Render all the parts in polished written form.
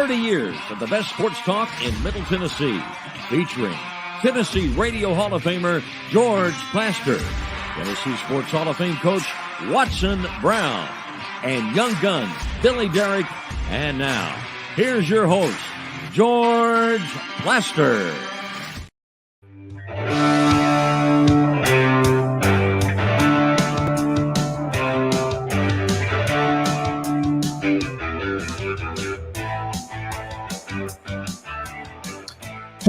30 years of the best sports talk in Middle Tennessee, featuring Tennessee Radio Hall of Famer George Plaster, Tennessee Sports Hall of Fame coach Watson Brown, and young guns Billy Derrick. And now, here's your host, George Plaster.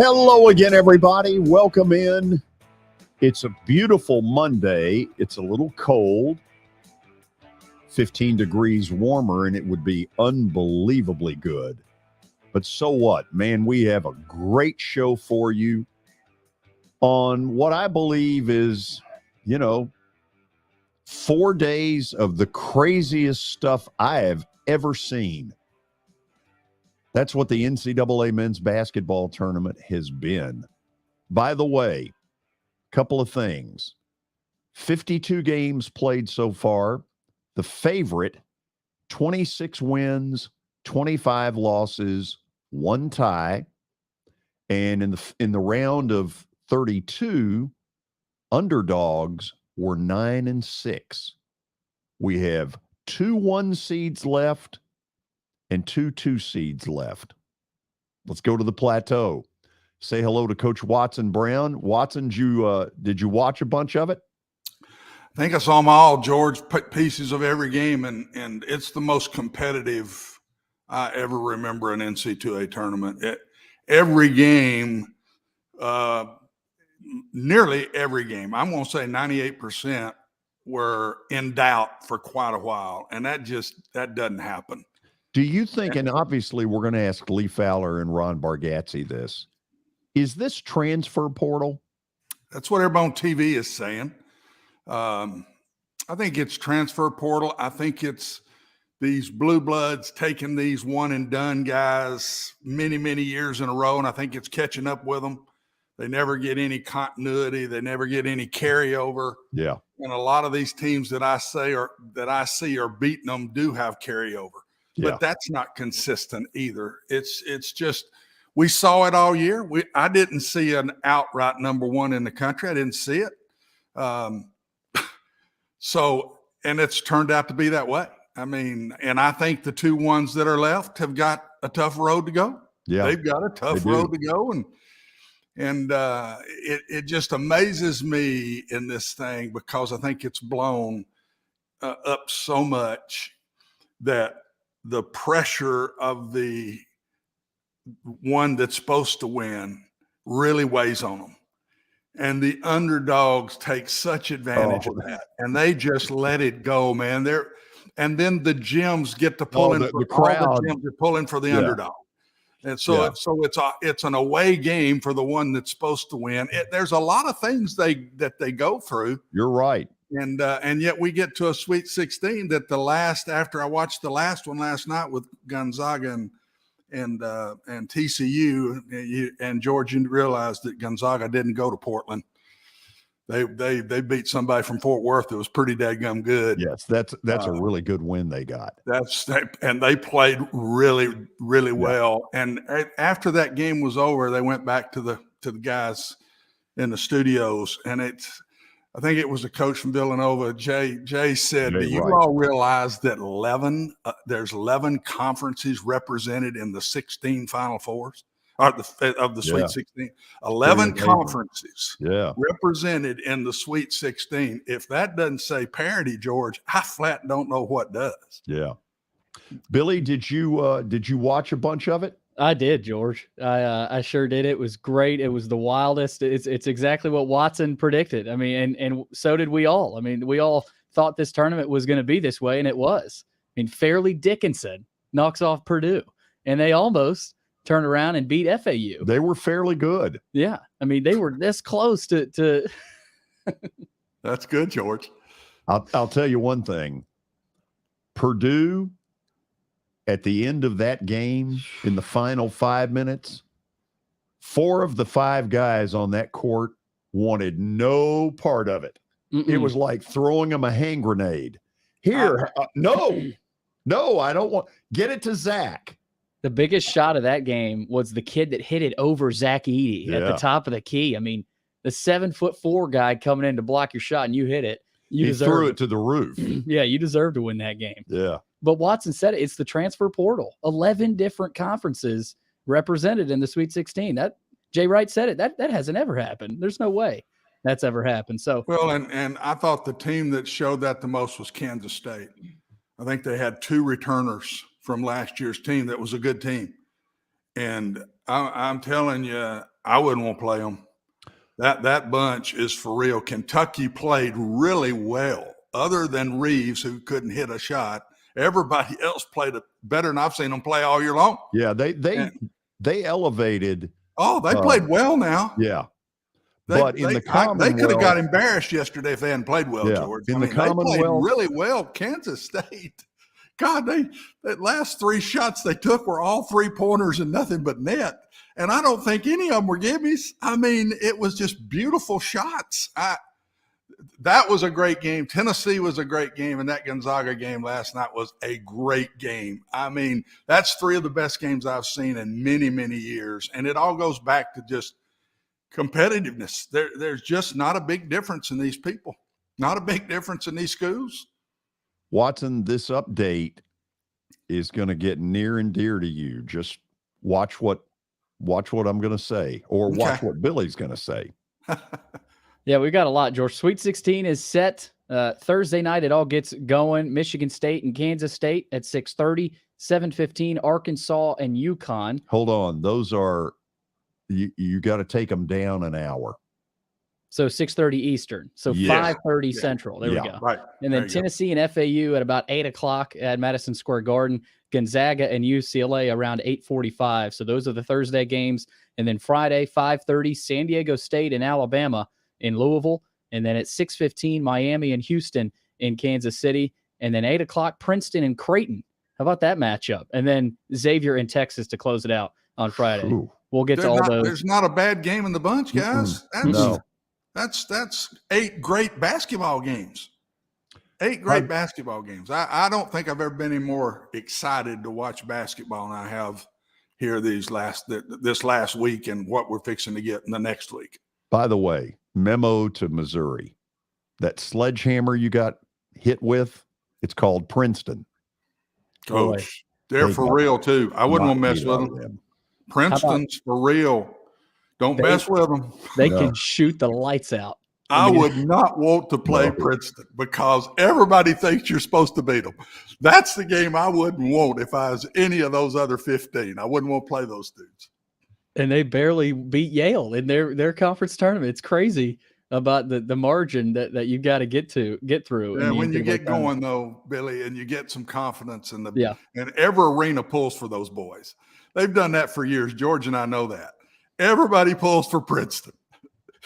Hello again, everybody. Welcome in. It's a beautiful Monday. It's a little cold, 15 degrees warmer, and it would be unbelievably good. But so what, man? We have a great show for you on what I believe is, 4 days of the craziest stuff I have ever seen. That's what the NCAA men's basketball tournament has been. By the way, couple of things. 52 games played so far. The favorite, 26 wins, 25 losses, 1 tie. And in the round of 32, underdogs were 9-6. We have 2 1 seeds left and 2 2 seeds left. Let's go to the plateau. Say hello to Coach Watson Brown. Watson, did you watch a bunch of it? I think I saw them all, George, pieces of every game, and it's the most competitive I ever remember an NCAA tournament. Every game, nearly every game, I'm going to say 98% were in doubt for quite a while, and that doesn't happen. Do you think, and obviously we're going to ask Lee Fowler and Ron Bargatze this, is this transfer portal? That's what everybody on TV is saying. I think it's transfer portal. I think it's these blue bloods taking these one and done guys many, many years in a row, and I think it's catching up with them. They never get any continuity. They never get any carryover. Yeah. And a lot of these teams that I see are beating them do have carryover. Yeah. But that's not consistent either. It's just we saw it all year. I didn't see an outright number one in the country. I didn't see it. And it's turned out to be that way. I mean, and I think the 2 ones that are left have got a tough road to go. Yeah, they've got a tough road to go, and it just amazes me in this thing because I think it's blown up so much that the pressure of the one that's supposed to win really weighs on them. And the underdogs take such advantage of that. And they just let it go, man. And then the gyms get to pull in. The crowd. All the gyms are pulling for the underdog. And so it's an away game for the one that's supposed to win. There's a lot of things that they go through. You're right. And yet we get to a Sweet 16 that after I watched the last one last night with Gonzaga and TCU, and George realized that Gonzaga didn't go to Portland. They beat somebody from Fort Worth that was pretty daggum good. Yes, that's a really good win they got. And they played really, really well. And after that game was over, they went back to the guys in the studios, and I think it was a coach from Villanova, Jay said, do you all realize that there's 11 conferences represented in the 16 Final Fours of the Sweet 16? 11 conferences represented in the Sweet 16. If that doesn't say parity, George, I flat don't know what does. Yeah. Billy, did you watch a bunch of it? I did, George. I sure did. It was great. It was the wildest. It's exactly what Watson predicted. I mean, and so did we all. I mean, we all thought this tournament was going to be this way, and it was. I mean, Fairleigh Dickinson knocks off Perdue, and they almost turned around and beat FAU. They were fairly good. Yeah. I mean, they were this close to That's good, George. I'll tell you one thing. Perdue, at the end of that game, in the final 5 minutes, 4 of the 5 guys on that court wanted no part of it. It was like throwing them a hand grenade. Here, no, I don't want. Get it to Zach. The biggest shot of that game was the kid that hit it over Zach Edey at the top of the key. I mean, the 7'4" guy coming in to block your shot and you hit it. He threw it to the roof. Yeah, you deserve to win that game. Yeah. But Watson said it's the transfer portal. 11 different conferences represented in the Sweet 16. That Jay Wright said it. That hasn't ever happened. There's no way that's ever happened. So well, and I thought the team that showed that the most was Kansas State. I think they had 2 returners from last year's team that was a good team. And I'm telling you, I wouldn't want to play them. That bunch is for real. Kentucky played really well. Other than Reeves, who couldn't hit a shot, everybody else played it better than I've seen them play all year long. Yeah, they elevated. Oh, they played well now. Yeah. They could have got embarrassed embarrassed yesterday if they hadn't played well, George. They played really well. Kansas State. God, that last 3 shots they took were all 3-pointers and nothing but net. And I don't think any of them were gimmies. I mean, it was just beautiful shots. That was a great game. Tennessee was a great game, and that Gonzaga game last night was a great game. I mean, that's 3 of the best games I've seen in many, many years. And it all goes back to just competitiveness. There's just not a big difference in these people, not a big difference in these schools. Watson, this update is going to get near and dear to you. Just watch what I'm going to say, or watch what Billy's going to say. Yeah, we've got a lot, George. Sweet 16 is set. Thursday night, it all gets going. Michigan State and Kansas State at 6:30, 7:15, Arkansas and UConn. Hold on. Those are you got to take them down an hour. So 6:30 Eastern. So 5:30 Central. There we go. Right. And then Tennessee and FAU at about 8 o'clock at Madison Square Garden. Gonzaga and UCLA around 8:45. So those are the Thursday games. And then Friday, 5:30, San Diego State and Alabama in Louisville. And then at 6:15, Miami and Houston in Kansas City. And then 8 o'clock, Princeton and Creighton. How about that matchup? And then Xavier in Texas to close it out on Friday. Ooh. We'll get to all those. There's not a bad game in the bunch, guys. That's 8 great basketball games. 8 great basketball games. I don't think I've ever been any more excited to watch basketball than I have here this last week and what we're fixing to get in the next week. By the way, memo to Missouri. That sledgehammer you got hit with, it's called Princeton. Coach, they're for real too. I wouldn't want to mess with them. Princeton's for real. Don't mess with them. They can shoot the lights out. I would not want to play Princeton because everybody thinks you're supposed to beat them. That's the game I wouldn't want if I was any of those other 15. I wouldn't want to play those dudes. And they barely beat Yale in their conference tournament. It's crazy about the margin that you've got to get through. Yeah, when you get going though, Billy, and you get some confidence and every arena pulls for those boys. They've done that for years. George and I know that. Everybody pulls for Princeton.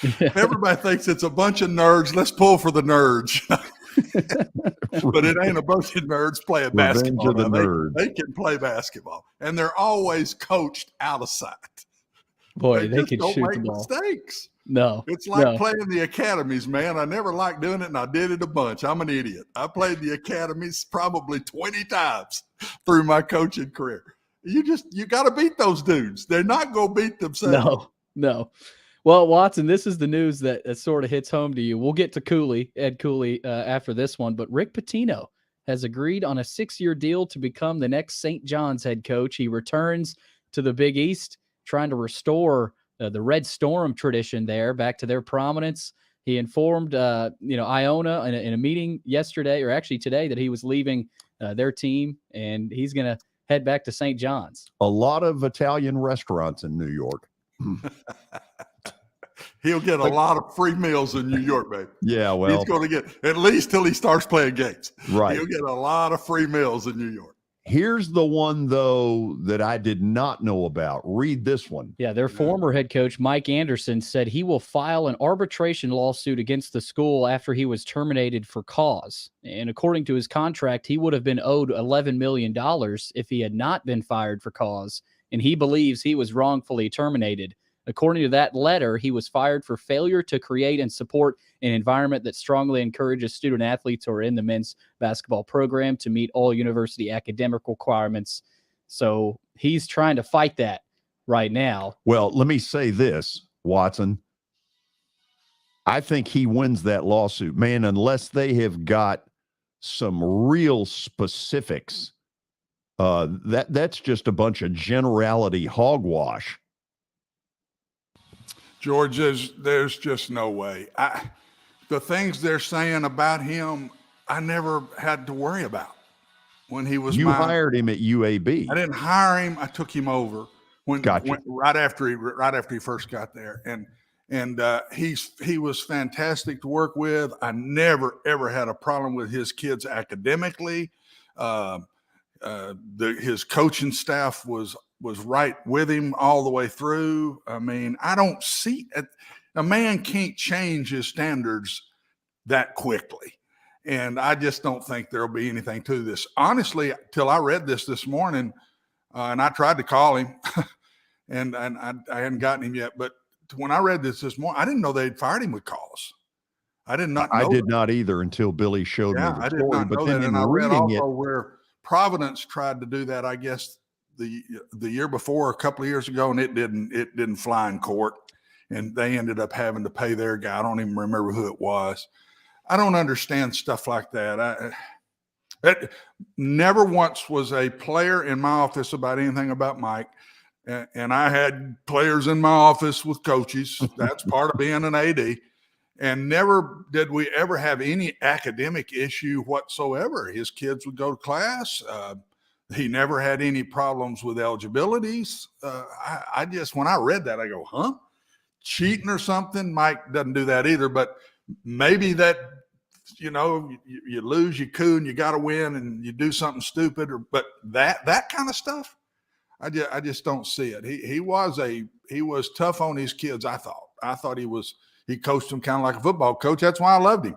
Yeah. Everybody thinks it's a bunch of nerds. Let's pull for the nerds. But it ain't a bunch of nerds playing basketball. They can play basketball, and they're always coached out of sight. Boy, they can don't shoot make the ball. Mistakes. No, it's like playing the academies, man. I never liked doing it, and I did it a bunch. I'm an idiot. I played the academies probably 20 times through my coaching career. You got to beat those dudes. They're not going to beat themselves. No. Well, Watson, this is the news that sort of hits home to you. We'll get to Ed Cooley, after this one, but Rick Pitino has agreed on a 6-year deal to become the next St. John's head coach. He returns to the Big East, trying to restore the Red Storm tradition there back to their prominence. He informed, Iona in a meeting yesterday, or actually today, that he was leaving their team, and he's going to head back to St. John's. A lot of Italian restaurants in New York. He'll get a lot of free meals in New York, baby. Yeah, well. He's going to get, at least till he starts playing games. Right. He'll get a lot of free meals in New York. Here's the one, though, that I did not know about. Read this one. Yeah, their former head coach, Mike Anderson, said he will file an arbitration lawsuit against the school after he was terminated for cause. And according to his contract, he would have been owed $11 million if he had not been fired for cause. And he believes he was wrongfully terminated. According to that letter, he was fired for failure to create and support an environment that strongly encourages student athletes who are in the men's basketball program to meet all university academic requirements. So he's trying to fight that right now. Well, let me say this, Watson. I think he wins that lawsuit, man, unless they have got some real specifics. That's just a bunch of generality hogwash. George, there's just no way. The things they're saying about him, I never had to worry about when he was. You hired him at UAB. I didn't hire him. I took him over right after he first got there, and he was fantastic to work with. I never ever had a problem with his kids academically. His coaching staff was right with him all the way through. I mean, I don't see a man can't change his standards that quickly. And I just don't think there'll be anything to this. Honestly, till I read this morning, and I tried to call him and I hadn't gotten him yet. But when I read this morning, I didn't know they'd fired him with cause. I did not know I did not either until Billy showed me the story. I did not know that. And I read also where Providence tried to do that, I guess, the year before, a couple of years ago, and it didn't fly in court, and they ended up having to pay their guy. I don't even remember who it was. I don't understand stuff like that. It never once was a player in my office about anything about Mike, and I had players in my office with coaches. That's part of being an AD, and never did we ever have any academic issue whatsoever. His kids would go to class. He never had any problems with eligibilities. I just, when I read that, I go, huh? Cheating or something? Mike doesn't do that either, but maybe that, you lose, you coup, and you got to win, and you do something stupid, but that kind of stuff, I just don't see it. He was tough on his kids. I thought he coached them kind of like a football coach. That's why I loved him.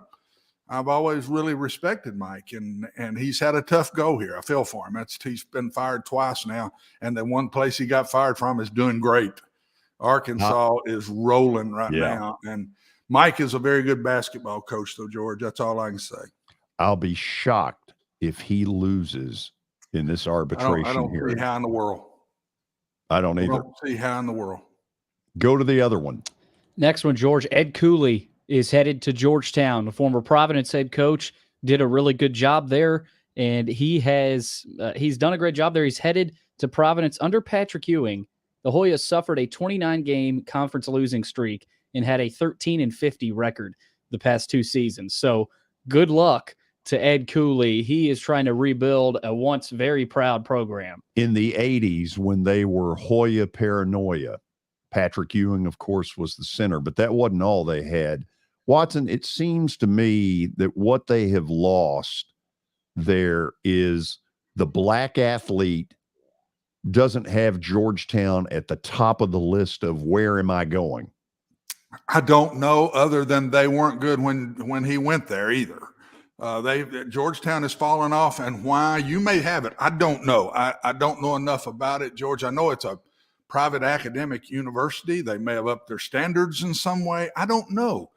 I've always really respected Mike, and he's had a tough go here. I feel for him. He's been fired twice now, and the one place he got fired from is doing great. Arkansas is rolling right now, and Mike is a very good basketball coach, though, George. That's all I can say. I'll be shocked if he loses in this arbitration I don't hearing. see how in the world. I don't either. I don't see how in the world. Go to the other one. Next one, George. Ed Cooley is headed to Georgetown. The former Providence head coach did a really good job there, and he's done a great job there. He's headed to Providence under Patrick Ewing. The Hoyas suffered a 29-game conference losing streak and had a 13-50 record the past 2 seasons. So good luck to Ed Cooley. He is trying to rebuild a once very proud program. In the 80s, when they were Hoya Paranoia, Patrick Ewing, of course, was the center, but that wasn't all they had. Watson, it seems to me that what they have lost there is the black athlete doesn't have Georgetown at the top of the list of where am I going. I don't know, other than they weren't good when he went there either. Georgetown has fallen off, and why, you may have it. I don't know. I don't know enough about it, George. I know it's a private academic university. They may have upped their standards in some way. I don't know.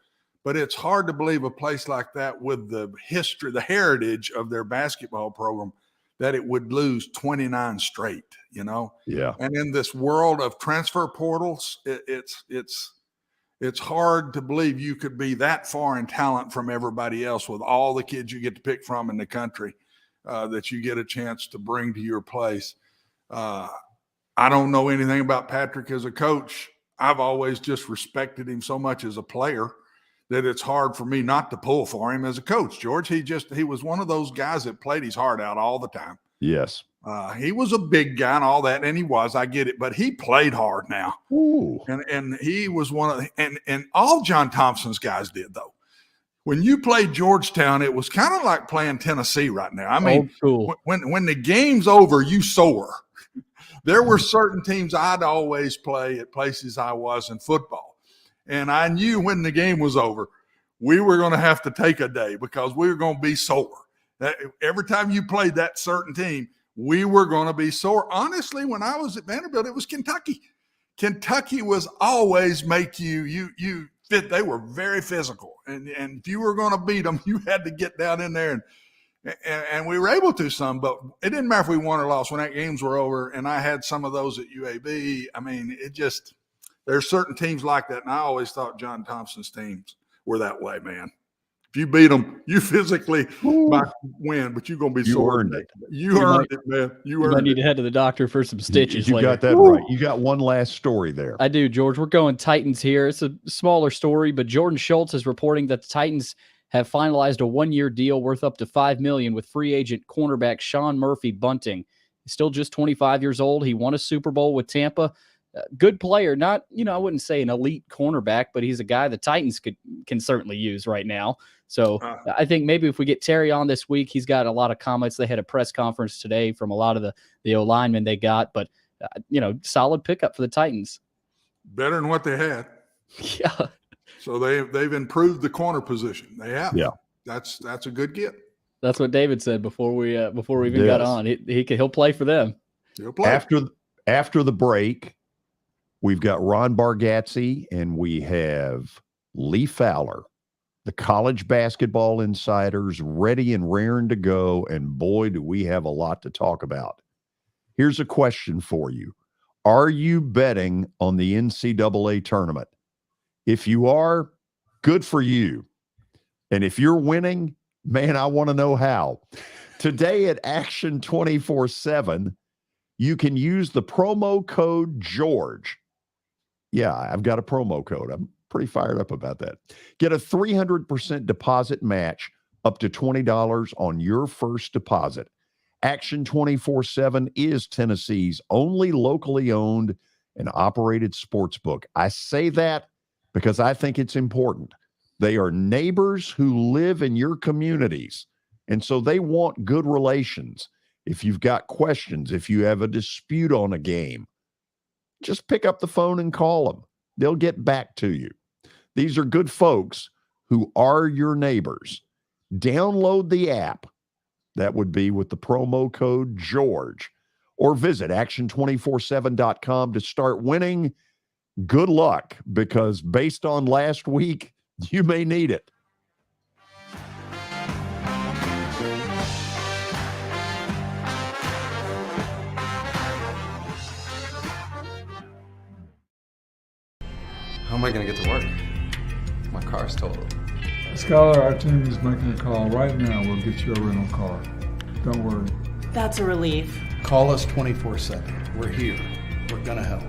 But it's hard to believe a place like that, with the history, the heritage of their basketball program, that it would lose 29 straight, Yeah. And in this world of transfer portals, it's hard to believe you could be that far in talent from everybody else, with all the kids you get to pick from in the country that you get a chance to bring to your place. I don't know anything about Patrick as a coach. I've always just respected him so much as a player that it's hard for me not to pull for him as a coach, George. He was one of those guys that played his heart out all the time. Yes. He was a big guy and all that, and he was, I get it, but he played hard now. Ooh. And he was one of and all John Thompson's guys did, though. When you played Georgetown, it was kind of like playing Tennessee right now. I mean, when the game's over, you soar. There were certain teams I'd always play at places I was in football. And I knew when the game was over, we were going to have to take a day because we were going to be sore. Every time you played that certain team, we were going to be sore. Honestly, when I was at Vanderbilt, it was Kentucky. Kentucky was always make you fit. They were very physical. And if you were going to beat them, you had to get down in there And we were able to some, but it didn't matter if we won or lost when that games were over. And I had some of those at UAB. I mean, there's certain teams like that. And I always thought John Thompson's teams were that way, man. If you beat them, you physically might win, but you're going to be sore. Earned it. You earned it, man. You might need to head to the doctor for some stitches later. You got that right. You got one last story there. I do, George. We're going Titans here. It's a smaller story, but Jordan Schultz is reporting that the Titans have finalized a 1-year deal worth up to $5 million with free agent cornerback Sean Murphy-Bunting. He's still just 25 years old. He won a Super Bowl with Tampa. Good player, not, I wouldn't say an elite cornerback, but he's a guy the Titans can certainly use right now. So I think maybe if we get Terry on this week, he's got a lot of comments. They had a press conference today from a lot of the O-linemen they got, but solid pickup for the Titans. Better than what they had. Yeah. So they've improved the corner position. They have. Yeah. That's a good get. That's what David said before we even got on. He'll play for them. He'll play. After the break, we've got Ron Bargatze and we have Lee Fowler, the college basketball insiders, ready and raring to go. And boy, do we have a lot to talk about. Here's a question for you. Are you betting on the NCAA tournament? If you are, good for you. And if you're winning, man, I want to know how. Today at Action 24/7, you can use the promo code George. Yeah, I've got a promo code. I'm pretty fired up about that. Get a 300% deposit match up to $20 on your first deposit. Action 24/7 is Tennessee's only locally owned and operated sports book. I say that because I think it's important. They are neighbors who live in your communities, and so they want good relations. If you've got questions, if you have a dispute on a game, just pick up the phone and call them. They'll get back to you. These are good folks who are your neighbors. Download the app. That would be with the promo code George, or visit action247.com to start winning. Good luck, because based on last week, you may need it. How am I going to get to work? My car's totaled. Skylar, our team is making a call right now. We'll get you a rental car. Don't worry. That's a relief. Call us 24/7. We're here. We're going to help.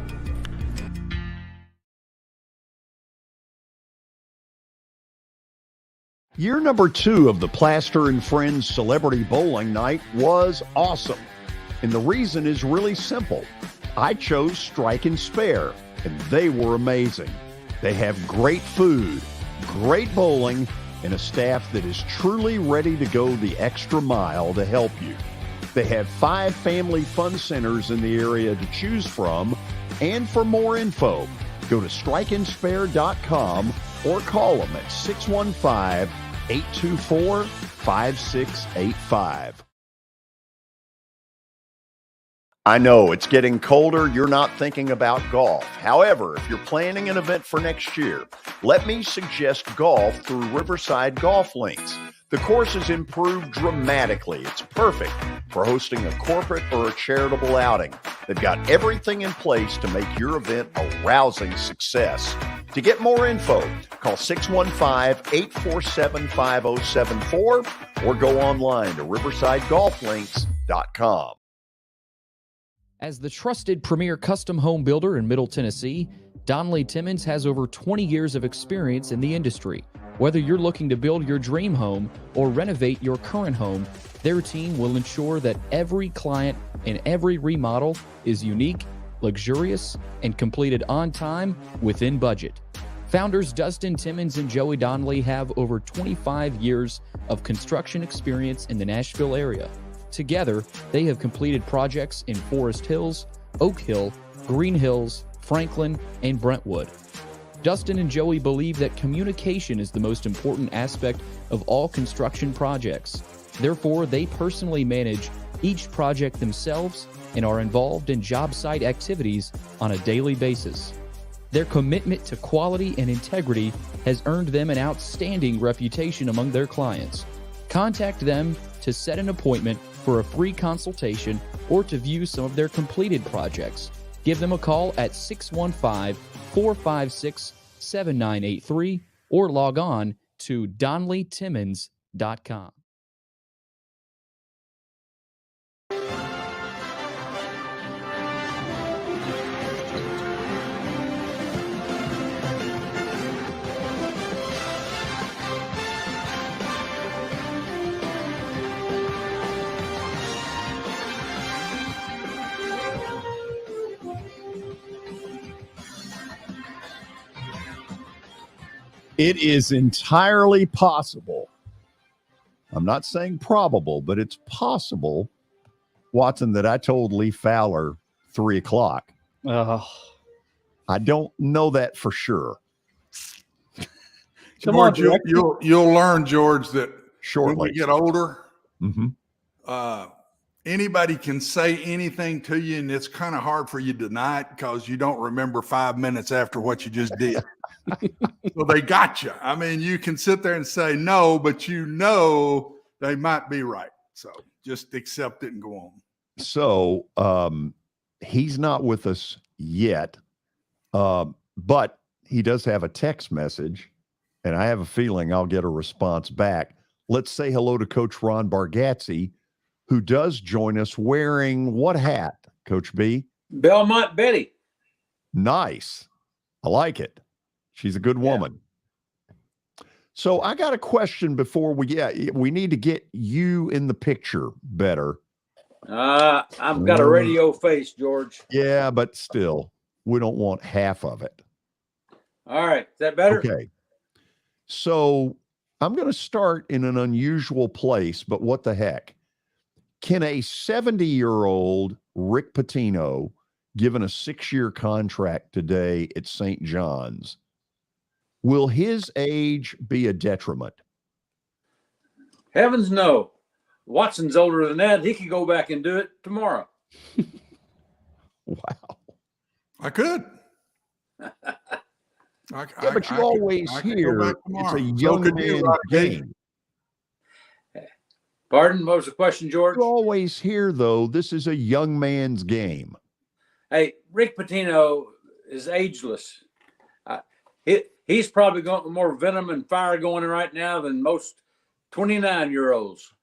Year number 2 of the Plaster and Friends Celebrity Bowling Night was awesome. And the reason is really simple. I chose Strike and Spare, and they were amazing. They have great food, great bowling, and a staff that is truly ready to go the extra mile to help you. They have 5 family fun centers in the area to choose from. And for more info, go to strikeandspare.com or call them at 615-824-5685. I know it's getting colder. You're not thinking about golf. However, if you're planning an event for next year, let me suggest golf through Riverside Golf Links. The course has improved dramatically. It's perfect for hosting a corporate or a charitable outing. They've got everything in place to make your event a rousing success. To get more info, call 615-847-5074 or go online to riversidegolflinks.com. As the trusted premier custom home builder in Middle Tennessee, Donnelly Timmons has over 20 years of experience in the industry. Whether you're looking to build your dream home or renovate your current home, their team will ensure that every client and every remodel is unique, luxurious, and completed on time within budget. Founders Dustin Timmons and Joey Donnelly have over 25 years of construction experience in the Nashville area. Together, they have completed projects in Forest Hills, Oak Hill, Green Hills, Franklin, and Brentwood. Dustin and Joey believe that communication is the most important aspect of all construction projects. Therefore, they personally manage each project themselves and are involved in job site activities on a daily basis. Their commitment to quality and integrity has earned them an outstanding reputation among their clients. Contact them to set an appointment for a free consultation or to view some of their completed projects. Give them a call at 615-456-7983 or log on to DonleyTimmons.com. It is entirely possible. I'm not saying probable, but it's possible, Watson, that I told Lee Fowler 3 o'clock. Oh. I don't know that for sure. George, you'll learn, George, that shortly, when we get older, mm-hmm. Anybody can say anything to you, and it's kind of hard for you to deny it because you don't remember 5 minutes after what you just did. So they got you. I mean, you can sit there and say no, but you know they might be right. So just accept it and go on. So he's not with us yet, but he does have a text message, and I have a feeling I'll get a response back. Let's say hello to Coach Ron Bargatze, who does join us wearing what hat, Coach B? Belmont Betty. Nice. I like it. She's a good woman. Yeah. So I got a question before we need to get you in the picture better. I've got a radio face, George. Yeah, but still, we don't want half of it. All right. Is that better? Okay. So I'm going to start in an unusual place, but what the heck? Can a 70-year-old Rick Pitino, given a 6-year contract today at St. John's, will his age be a detriment? Heavens no. Watson's older than that. He could go back and do it tomorrow. Wow. I could. But you always hear it's a young man's game. Pardon? What was the question, George? You always hear, though, this is a young man's game. Hey, Rick Pitino is ageless. He's probably got more venom and fire going right now than most 29-year-olds.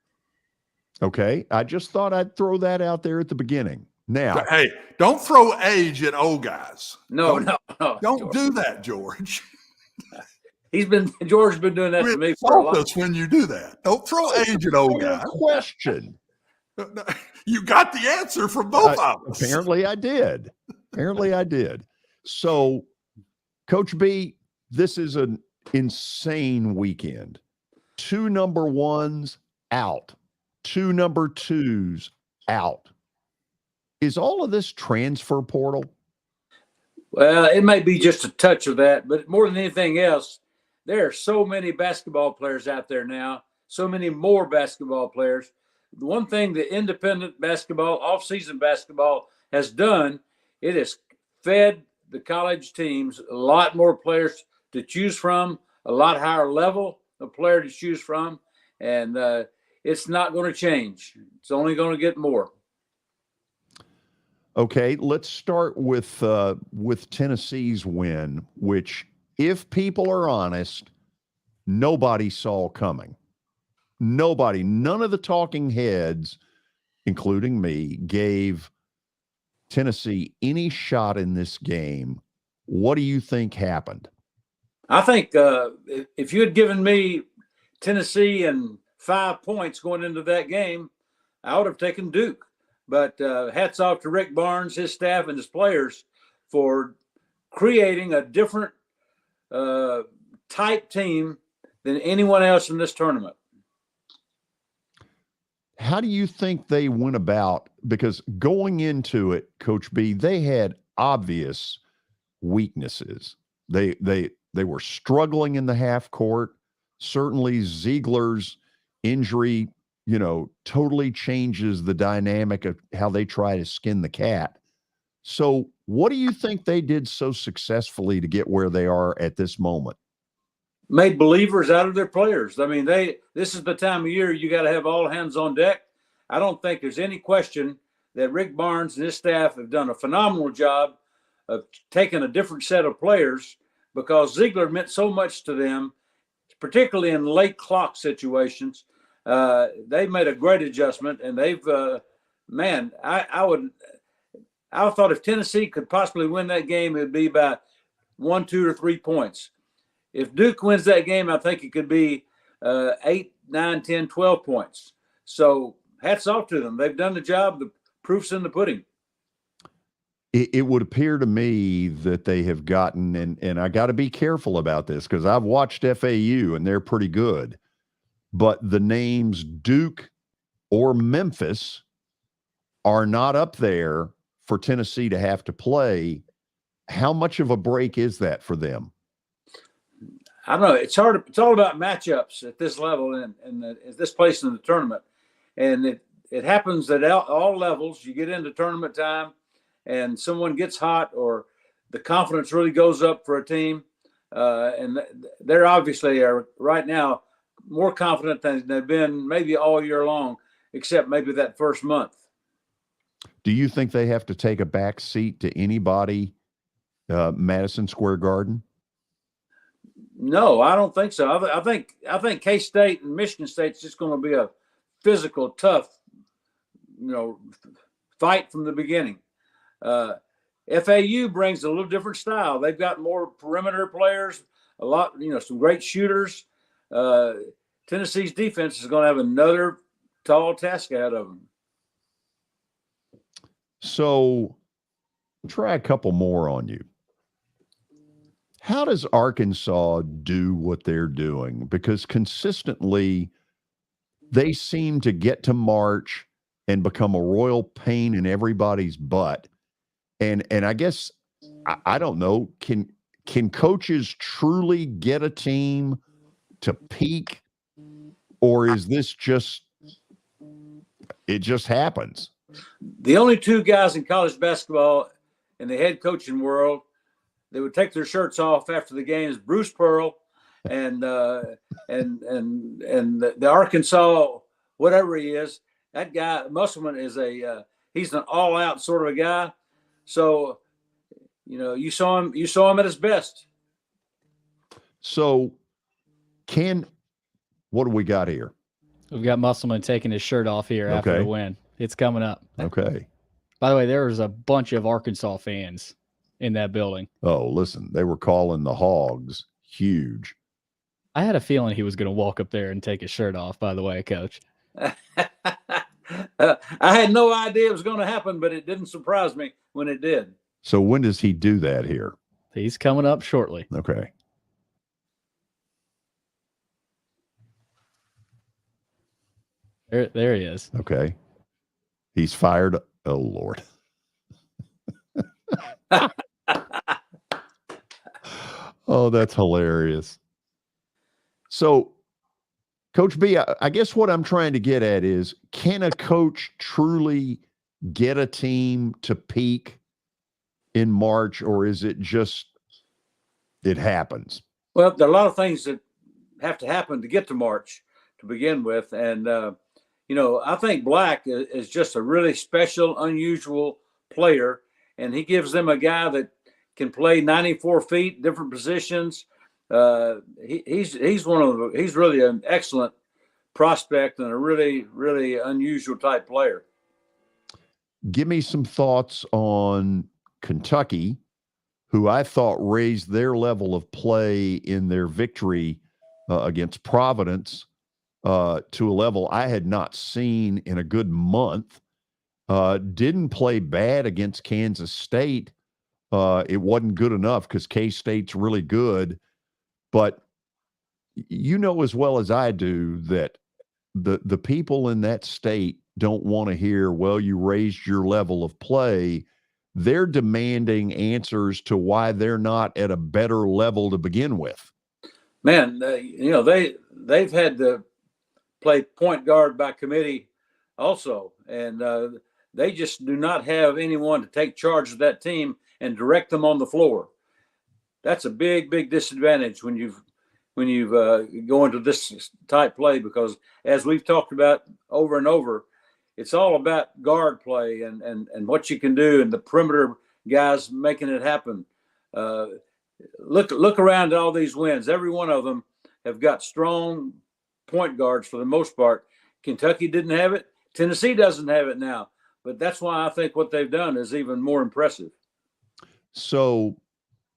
Okay. I just thought I'd throw that out there at the beginning. Now, hey, don't throw age at old guys. No. Don't George. do that, George. George's been doing that to me for a while. When you do that. Don't throw age at old guys. Question. You got the answer from both of us. Apparently I did. So, Coach B, this is an insane weekend. 2 number 1s out. 2 number 2s out. Is all of this transfer portal? Well, it may be just a touch of that, but more than anything else, there are so many basketball players out there now, so many more basketball players. The one thing that independent basketball, off-season basketball has done, it has fed the college teams a lot more players to choose from, a lot higher level of player to choose from, and it's not going to change. It's only going to get more. Okay, let's start with Tennessee's win, which, if people are honest, nobody saw coming. Nobody, none of the talking heads, including me, gave Tennessee any shot in this game. What do you think happened? I think if you had given me Tennessee and 5 points going into that game, I would have taken Duke. But hats off to Rick Barnes, his staff, and his players for creating a different type team than anyone else in this tournament. How do you think they went about? Because going into it, Coach B, they had obvious weaknesses. They were struggling in the half court. Certainly Ziegler's injury, totally changes the dynamic of how they try to skin the cat. So what do you think they did so successfully to get where they are at this moment? made believers out of their players. I mean, this is the time of year you got to have all hands on deck. I don't think there's any question that Rick Barnes and his staff have done a phenomenal job of taking a different set of players, because Ziegler meant so much to them, particularly in late clock situations. They've made a great adjustment, and they've, I thought if Tennessee could possibly win that game, it'd be by 1, 2, or 3 points. If Duke wins that game, I think it could be 8, 9, 10, 12 points. So hats off to them. They've done the job. The proof's in the pudding. It would appear to me that they have gotten, and I got to be careful about this because I've watched FAU and they're pretty good, but the names Duke or Memphis are not up there for Tennessee to have to play. How much of a break is that for them? I don't know. It's hard. It's all about matchups at this level and at this place in the tournament. And it happens at all levels. You get into tournament time and someone gets hot, or the confidence really goes up for a team. And they're obviously are right now more confident than they've been maybe all year long, except maybe that first month. Do you think they have to take a back seat to anybody, Madison Square Garden? No, I don't think so. I think K-State and Michigan State's just going to be a physical, tough, fight from the beginning. FAU brings a little different style. They've got more perimeter players, a lot, some great shooters. Tennessee's defense is going to have another tall task ahead of them. So try a couple more on you. How does Arkansas do what they're doing? Because consistently they seem to get to March and become a royal pain in everybody's butt. And I guess, I don't know, can coaches truly get a team to peak, or is this it just happens? The only two guys in college basketball in the head coaching world that would take their shirts off after the game is Bruce Pearl and the Arkansas, whatever he is. That guy, Musselman, is he's an all-out sort of a guy. So, you saw him at his best. So, what do we got here? We've got Musselman taking his shirt off here after the win. It's coming up. Okay. By the way, there was a bunch of Arkansas fans in that building. Oh, listen, they were calling the Hogs huge. I had a feeling he was going to walk up there and take his shirt off, by the way, Coach. I had no idea it was going to happen, but it didn't surprise me when it did. So when does he do that here? He's coming up shortly. Okay. There he is. Okay. He's fired. Oh, Lord. Oh, that's hilarious. So, Coach B, I guess what I'm trying to get at is, can a coach truly get a team to peak in March, or is it just it happens? Well, there are a lot of things that have to happen to get to March to begin with. And, I think Black is just a really special, unusual player. And he gives them a guy that can play 94 feet, different positions. He's really an excellent prospect and a really, really unusual type player. Give me some thoughts on Kentucky, who I thought raised their level of play in their victory against Providence to a level I had not seen in a good month. Didn't play bad against Kansas State. It wasn't good enough because K-State's really good. But you know as well as I do that the people in that state don't want to hear, well, you raised your level of play. They're demanding answers to why they're not at a better level to begin with. Man, they've had to play point guard by committee also. And they just do not have anyone to take charge of that team and direct them on the floor. That's a big, big disadvantage when when you go into this type play, because as we've talked about over and over, it's all about guard play and what you can do, and the perimeter guys making it happen. Look around at all these wins. Every one of them have got strong point guards for the most part. Kentucky didn't have it. Tennessee doesn't have it now. But that's why I think what they've done is even more impressive. So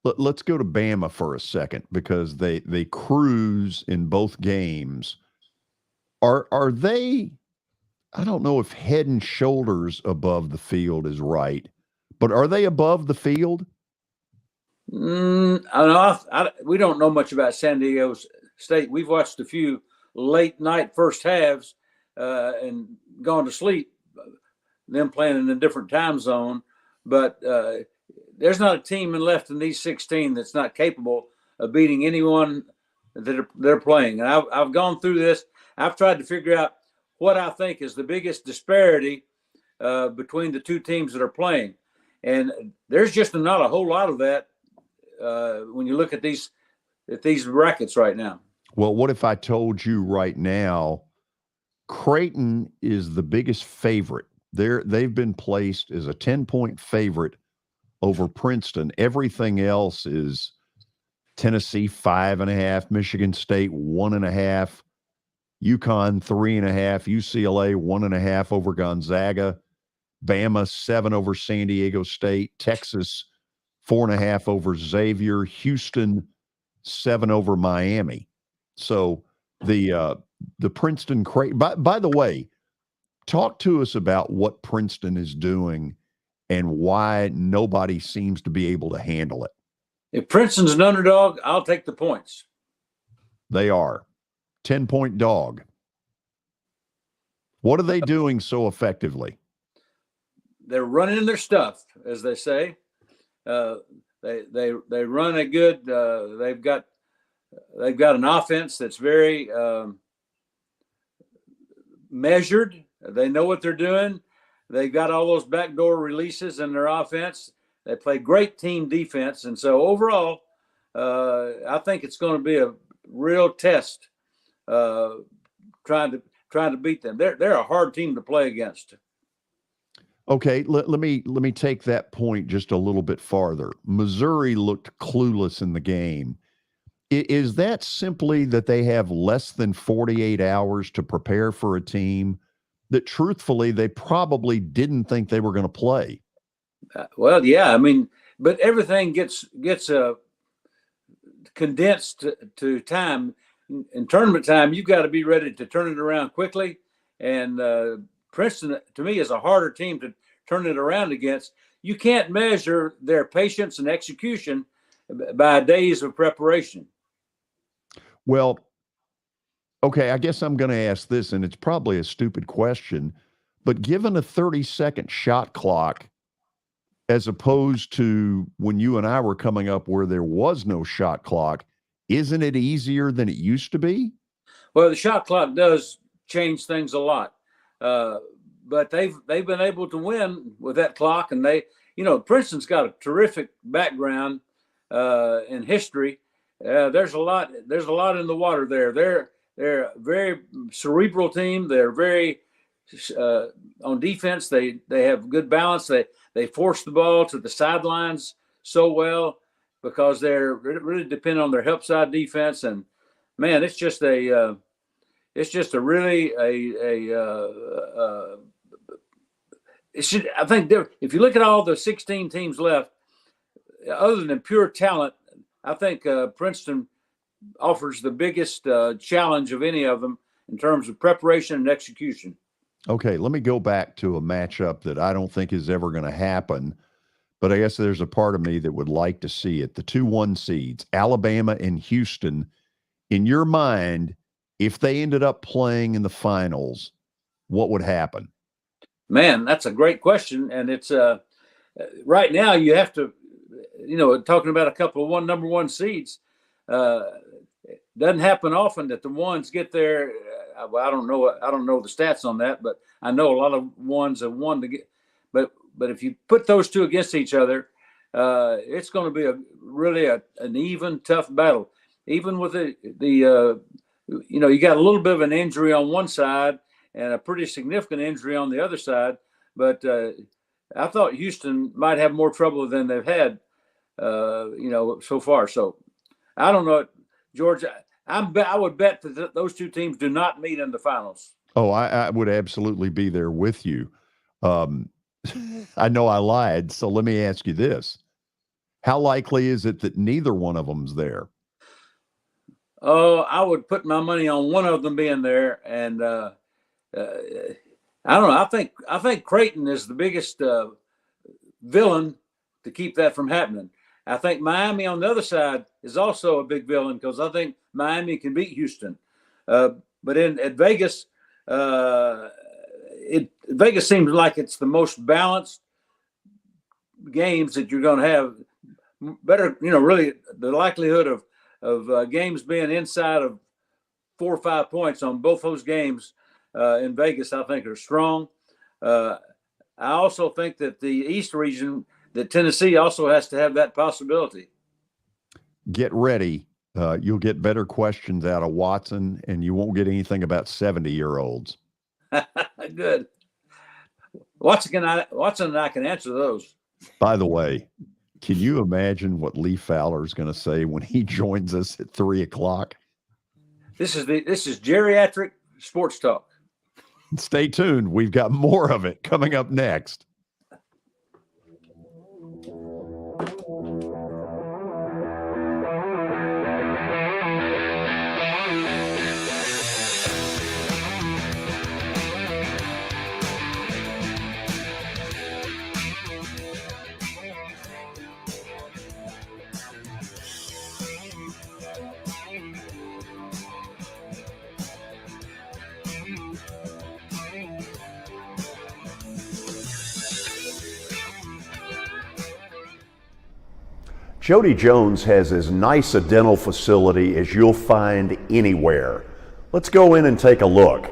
let's go to Bama for a second, because they cruise in both games. Are they, I don't know if head and shoulders above the field is right, but are they above the field? I don't know. We don't know much about San Diego State. We've watched a few late night first halves and gone to sleep, them playing in a different time zone. But there's not a team left in these 16 that's not capable of beating anyone that they're playing. And I've gone through this. I've tried to figure out what I think is the biggest disparity between the two teams that are playing. And there's just not a whole lot of that when you look at these brackets right now. Well, what if I told you right now, Creighton is the biggest favorite? They've been placed as a 10-point favorite over Princeton. Everything else is Tennessee 5.5, Michigan State 1.5, UConn 3.5, UCLA 1.5 over Gonzaga, Bama 7 over San Diego State, Texas 4.5 over Xavier, Houston 7 over Miami. So the Princeton Creighton. By the way, talk to us about what Princeton is doing and why nobody seems to be able to handle it. If Princeton's an underdog, I'll take the points. They are 10-point dog. What are they doing so effectively? They're running their stuff, as they say. They run a good. They've got an offense that's very measured. They know what they're doing. They've got all those backdoor releases in their offense. They play great team defense, and so overall, I think it's going to be a real test trying to beat them. They're a hard team to play against. Okay, let me take that point just a little bit farther. Missouri looked clueless in the game. Is that simply that they have less than 48 hours to prepare for a team that, truthfully, they probably didn't think they were going to play? Well, yeah, I mean, but everything gets condensed to time. In tournament time, you've got to be ready to turn it around quickly. And Princeton, to me, is a harder team to turn it around against. You can't measure their patience and execution by days of preparation. Well, okay, I guess I'm going to ask this, and it's probably a stupid question, but given a 30-second shot clock, as opposed to when you and I were coming up where there was no shot clock, isn't it easier than it used to be? Well, the shot clock does change things a lot. But they've been able to win with that clock, and Princeton's got a terrific background in history. There's a lot in the water there. They're a very cerebral team. They're very on defense. They have good balance. They force the ball to the sidelines so well because they're really dependent on their help side defense. And man, it's just a really I think if you look at all the 16 teams left, other than pure talent, I think Princeton offers the biggest challenge of any of them in terms of preparation and execution. Okay, let me go back to a matchup that I don't think is ever going to happen, but I guess there's a part of me that would like to see it. The 2-1 seeds, Alabama and Houston. In your mind, if they ended up playing in the finals, what would happen? Man, that's a great question. And it's right now you have to, talking about a couple of number one seeds, doesn't happen often that the ones get there. Well, I don't know the stats on that, but I know a lot of ones have won to get. But if you put those two against each other, it's going to be really an even, tough battle. even with you got a little bit of an injury on one side and a pretty significant injury on the other side. But I thought Houston might have more trouble than they've had, so far. So I don't know, George. I would bet that those two teams do not meet in the finals. Oh, I would absolutely be there with you. I know I lied, so let me ask you this. How likely is it that neither one of them's there? Oh, I would put my money on one of them being there, and I don't know. I think Creighton is the biggest villain to keep that from happening. I think Miami on the other side is also a big villain because I think Miami can beat Houston. But at Vegas, Vegas seems like it's the most balanced games that you're going to have. Better, really the likelihood of games being inside of 4 or 5 points on both those games in Vegas, I think are strong. I also think that the East region, that Tennessee also has to have that possibility. Get ready. You'll get better questions out of Watson, and you won't get anything about 70-year-olds. Good. Watson and I can answer those. By the way, can you imagine what Lee Fowler is going to say when he joins us at 3:00? This is geriatric sports talk. Stay tuned. We've got more of it coming up next. Jody Jones has as nice a dental facility as you'll find anywhere. Let's go in and take a look.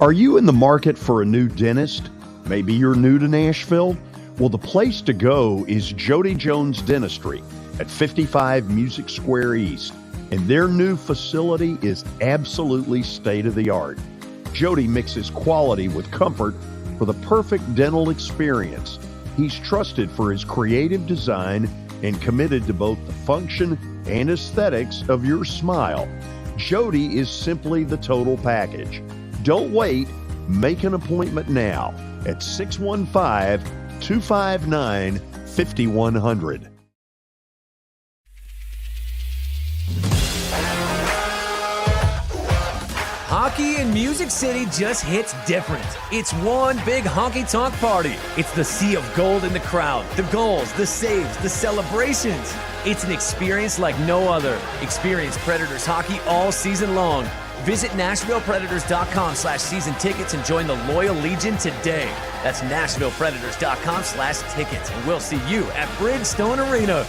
Are you in the market for a new dentist? Maybe you're new to Nashville? Well, the place to go is Jody Jones Dentistry at 55 Music Square East, and their new facility is absolutely state-of-the-art. Jody mixes quality with comfort for the perfect dental experience. He's trusted for his creative design and committed to both the function and aesthetics of your smile. Jody is simply the total package. Don't wait. Make an appointment now at 615-259-5100. Hockey in Music City just hits different. It's one big honky-tonk party. It's the sea of gold in the crowd, the goals, the saves, the celebrations. It's an experience like no other. Experience Predators hockey all season long. Visit NashvillePredators.com/season tickets and join the Loyal Legion today. That's NashvillePredators.com/tickets, and we'll see you at Bridgestone Arena.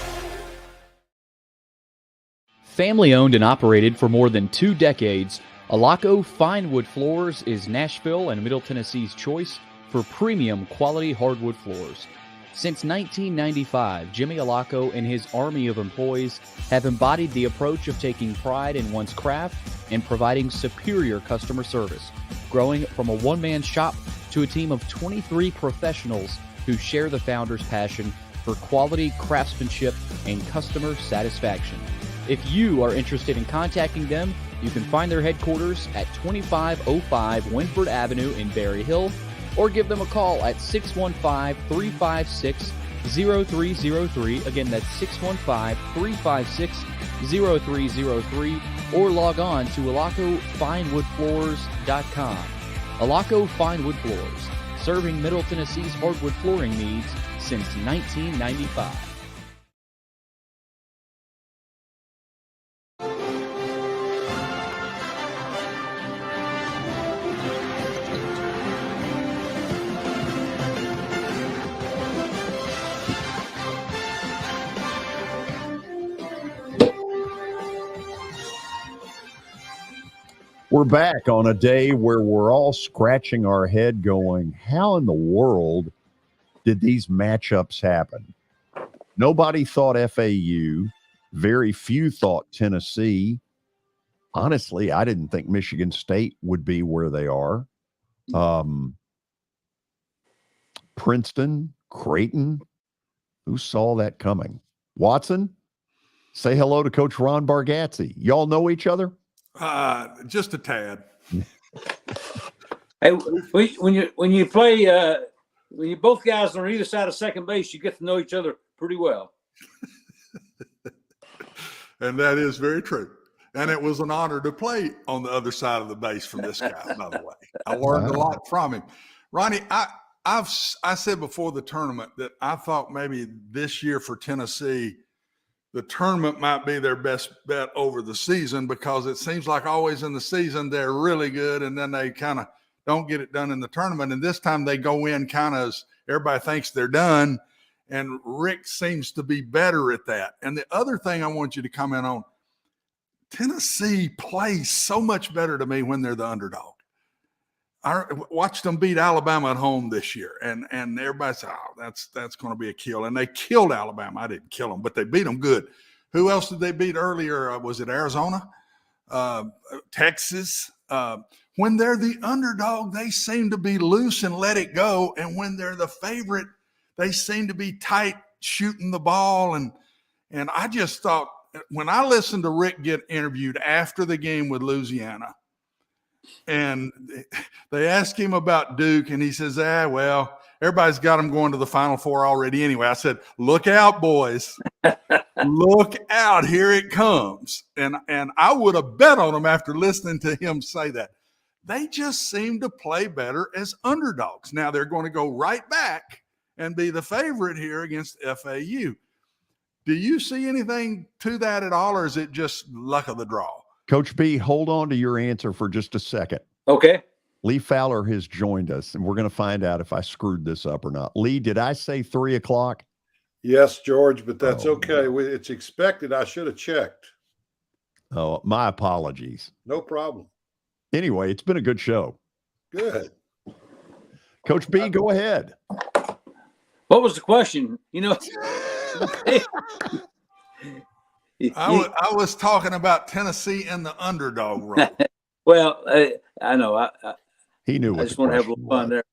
Family owned and operated for more than 2 decades, Alaco Fine Wood Floors is Nashville and Middle Tennessee's choice for premium quality hardwood floors. Since 1995, Jimmy Alaco and his army of employees have embodied the approach of taking pride in one's craft and providing superior customer service, growing from a one-man shop to a team of 23 professionals who share the founder's passion for quality craftsmanship and customer satisfaction. If you are interested in contacting them, you can find their headquarters at 2505 Winford Avenue in Berry Hill, or give them a call at 615-356-0303. Again, that's 615-356-0303, or log on to alacofinewoodfloors.com. Alaco Fine Wood Floors, serving Middle Tennessee's hardwood flooring needs since 1995. We're back on a day where we're all scratching our head going, how in the world did these matchups happen? Nobody thought FAU Very few thought Tennessee. Honestly, I didn't think Michigan State would be where they are. Princeton, Creighton, who saw that coming? Watson, say hello to Coach Ron Bargatze. Y'all know each other? Just a tad. Hey, when you play, when you both guys are on either side of second base, you get to know each other pretty well. And that is very true. And it was an honor to play on the other side of the base from this guy, by the way. I learned a lot from him. Ronnie, I said before the tournament that I thought maybe this year for Tennessee, the tournament might be their best bet over the season, because it seems like always in the season they're really good and then they kind of don't get it done in the tournament. And this time they go in kind of as everybody thinks they're done. And Rick seems to be better at that. And the other thing I want you to comment on, Tennessee plays so much better to me when they're the underdog. I watched them beat Alabama at home this year, and everybody said, oh, that's going to be a kill. And they killed Alabama. I didn't kill them, but they beat them good. Who else did they beat earlier? Was it Arizona? Texas? When they're the underdog, they seem to be loose and let it go. And when they're the favorite, they seem to be tight shooting the ball. And I just thought, when I listened to Rick get interviewed after the game with Louisiana, and they asked him about Duke, and he says, well, everybody's got them going to the Final Four already anyway. I said, look out, boys. Look out. Here it comes. And I would have bet on them after listening to him say that. They just seem to play better as underdogs. Now they're going to go right back and be the favorite here against FAU. Do you see anything to that at all, or is it just luck of the draw? Coach B, hold on to your answer for just a second. Okay. Lee Fowler has joined us, and we're going to find out if I screwed this up or not. Lee, did I say 3 o'clock? Yes, George, but that's okay. It's expected. I should have checked. Oh, my apologies. No problem. Anyway, it's been a good show. Good. Coach B, go ahead. What was the question? I was talking about Tennessee and the underdog role. Well, I know. He knew. I just want to have a little fun there.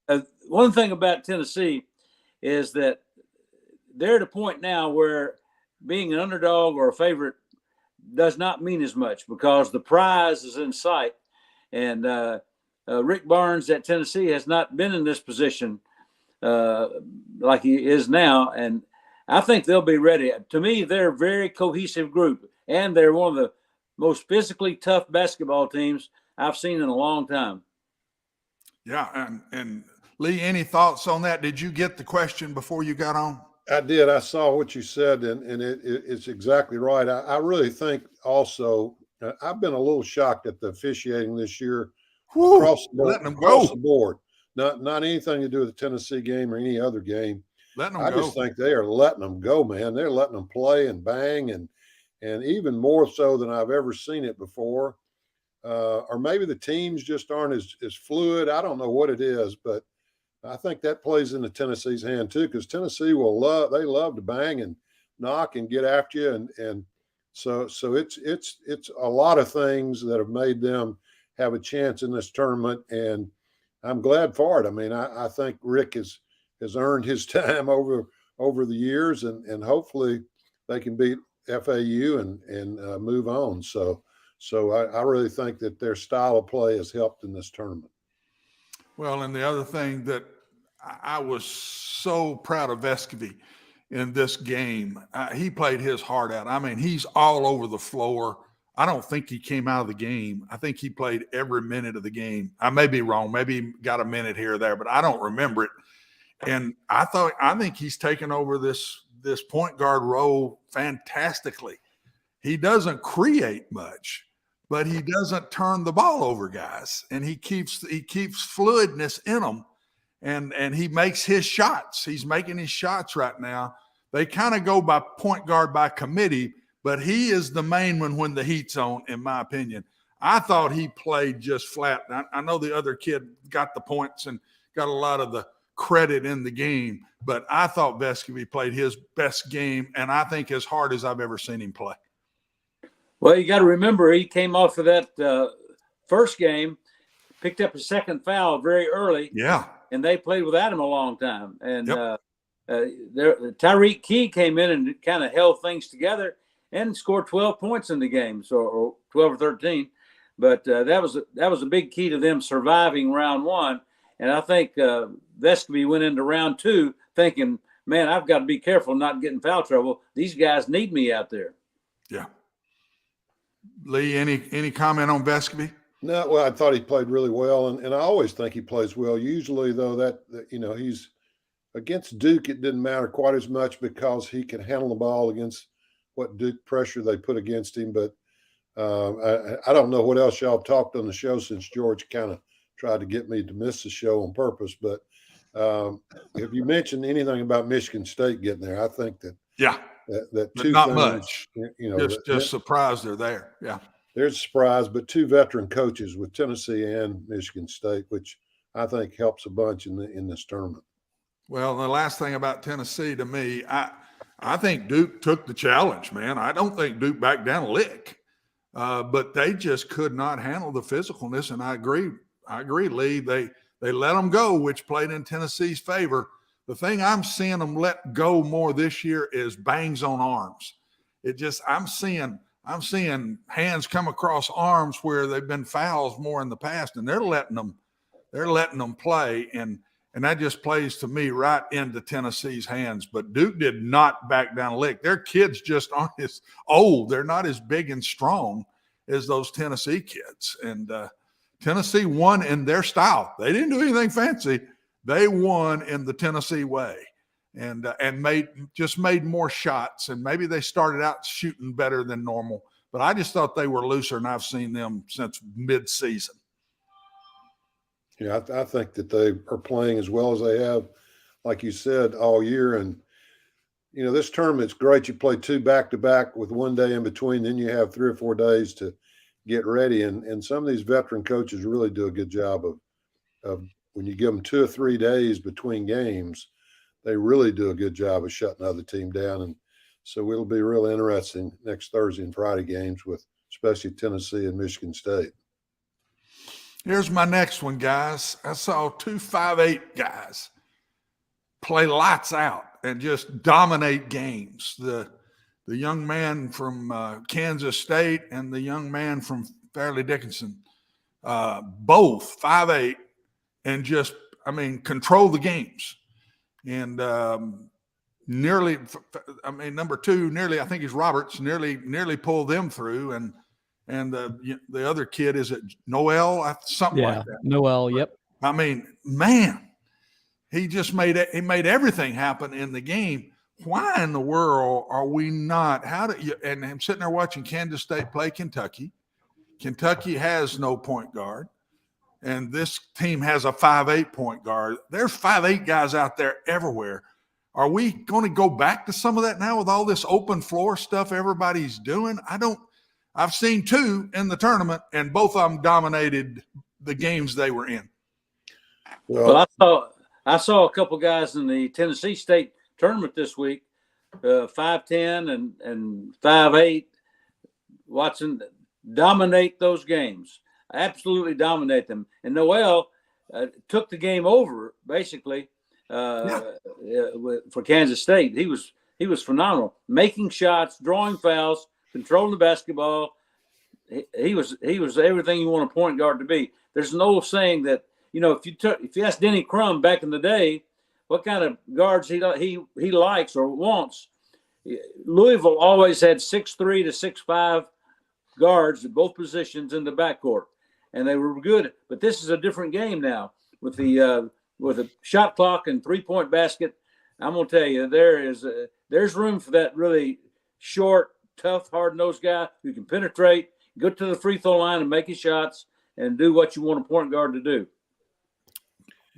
One thing about Tennessee is that they're at a point now where being an underdog or a favorite does not mean as much, because the prize is in sight. And Rick Barnes at Tennessee has not been in this position like he is now. And I think they'll be ready. To me, they're a very cohesive group, and they're one of the most physically tough basketball teams I've seen in a long time. Yeah, and Lee, any thoughts on that? Did you get the question before you got on? I did. I saw what you said, and it's exactly right. I really think also I've been a little shocked at the officiating this year across the board. Not anything to do with the Tennessee game or any other game. I just think they are letting them go, man. They're letting them play and bang, and even more so than I've ever seen it before. Or maybe the teams just aren't as fluid. I don't know what it is, but I think that plays into Tennessee's hand too, because Tennessee they love to bang and knock and get after you, and so it's a lot of things that have made them have a chance in this tournament, and I'm glad for it. I mean, I think Rick has earned his time over the years, and hopefully they can beat FAU and move on. So I really think that their style of play has helped in this tournament. Well, and the other thing that I was so proud of Vescovy in this game, he played his heart out. I mean, he's all over the floor. I don't think he came out of the game. I think he played every minute of the game. I may be wrong. Maybe he got a minute here or there, but I don't remember it. And I think he's taken over this point guard role fantastically. He doesn't create much, but he doesn't turn the ball over, guys. And he keeps fluidness in them, and he makes his shots. He's making his shots right now. They kind of go by point guard by committee, but he is the main one when the heat's on, in my opinion. I thought he played just flat. I know the other kid got the points and got a lot of the credit in the game, but I thought Vescovy played his best game, and I think as hard as I've ever seen him play. Well, you got to remember he came off of that first game, picked up a second foul very early. Yeah. And they played without him a long time. And Tyreek Key came in and kind of held things together and scored 12 points in the game, or 12 or 13. But that was a big key to them surviving round one. And I think Vescovi went into round two thinking, man, I've got to be careful not getting foul trouble. These guys need me out there. Yeah. Lee, any comment on Vescovi? No, well, I thought he played really well, and I always think he plays well. Usually, though, that he's against Duke, it didn't matter quite as much because he can handle the ball against what Duke pressure they put against him. But I don't know what else y'all talked on the show since George kind of tried to get me to miss the show on purpose. But if you mentioned anything about Michigan State getting there, I think that that two not things, much. Just surprised they're there. Yeah. There's a surprise, but two veteran coaches with Tennessee and Michigan State, which I think helps a bunch in this tournament. Well, the last thing about Tennessee to me, I think Duke took the challenge, man. I don't think Duke backed down a lick, but they just could not handle the physicalness. And I agree, Lee. They let them go, which played in Tennessee's favor. The thing I'm seeing them let go more this year is bangs on arms. I'm seeing hands come across arms where they've been fouls more in the past, and they're letting them play, and that just plays to me right into Tennessee's hands. But Duke did not back down a lick. Their kids just aren't as old. They're not as big and strong as those Tennessee kids. And Tennessee won in their style. They didn't do anything fancy. They won in the Tennessee way. And made more shots, and maybe they started out shooting better than normal. But I just thought they were looser, and I've seen them since mid-season. Yeah, I think that they are playing as well as they have, like you said, all year. And this tournament's great. You play two back-to-back with 1 day in between, then you have 3 or 4 days to get ready. And some of these veteran coaches really do a good job of when you give them 2 or 3 days between games. They really do a good job of shutting the other team down. And so it'll be real interesting next Thursday and Friday games with especially Tennessee and Michigan State. Here's my next one, guys. I saw 2 5'8" guys play lights out and just dominate games. The young man from Kansas State and the young man from Fairleigh Dickinson, both 5'8", and just, control the games. And number 2, I think he's Roberts, nearly pulled them through. And the other kid, is it Noel? Something like that. Noel, yep. Man, he just made everything happen in the game. Why in the world are we not? And I'm sitting there watching Kansas State play Kentucky. Kentucky has no point guard. And this team has a 5'8" point guard. There's 5'8" guys out there everywhere. Are we going to go back to some of that now with all this open floor stuff everybody's doing? I've seen 2 in the tournament, and both of them dominated the games they were in. Well, I saw a couple guys in the Tennessee State tournament this week, 5'10" and 5'8", watching dominate those games. Absolutely dominate them. And Noel took the game over basically for Kansas State. He was phenomenal, making shots, drawing fouls, controlling the basketball. He was everything you want a point guard to be. There's an old saying that if you ask Denny Crum back in the day what kind of guards he likes or wants, Louisville always had 6'3" to 6'5" guards at both positions in the backcourt. And they were good, but this is a different game now with a shot clock and 3-point basket. I'm gonna tell you, there's room for that really short, tough, hard-nosed guy who can penetrate, go to the free throw line and make his shots, and do what you want a point guard to do.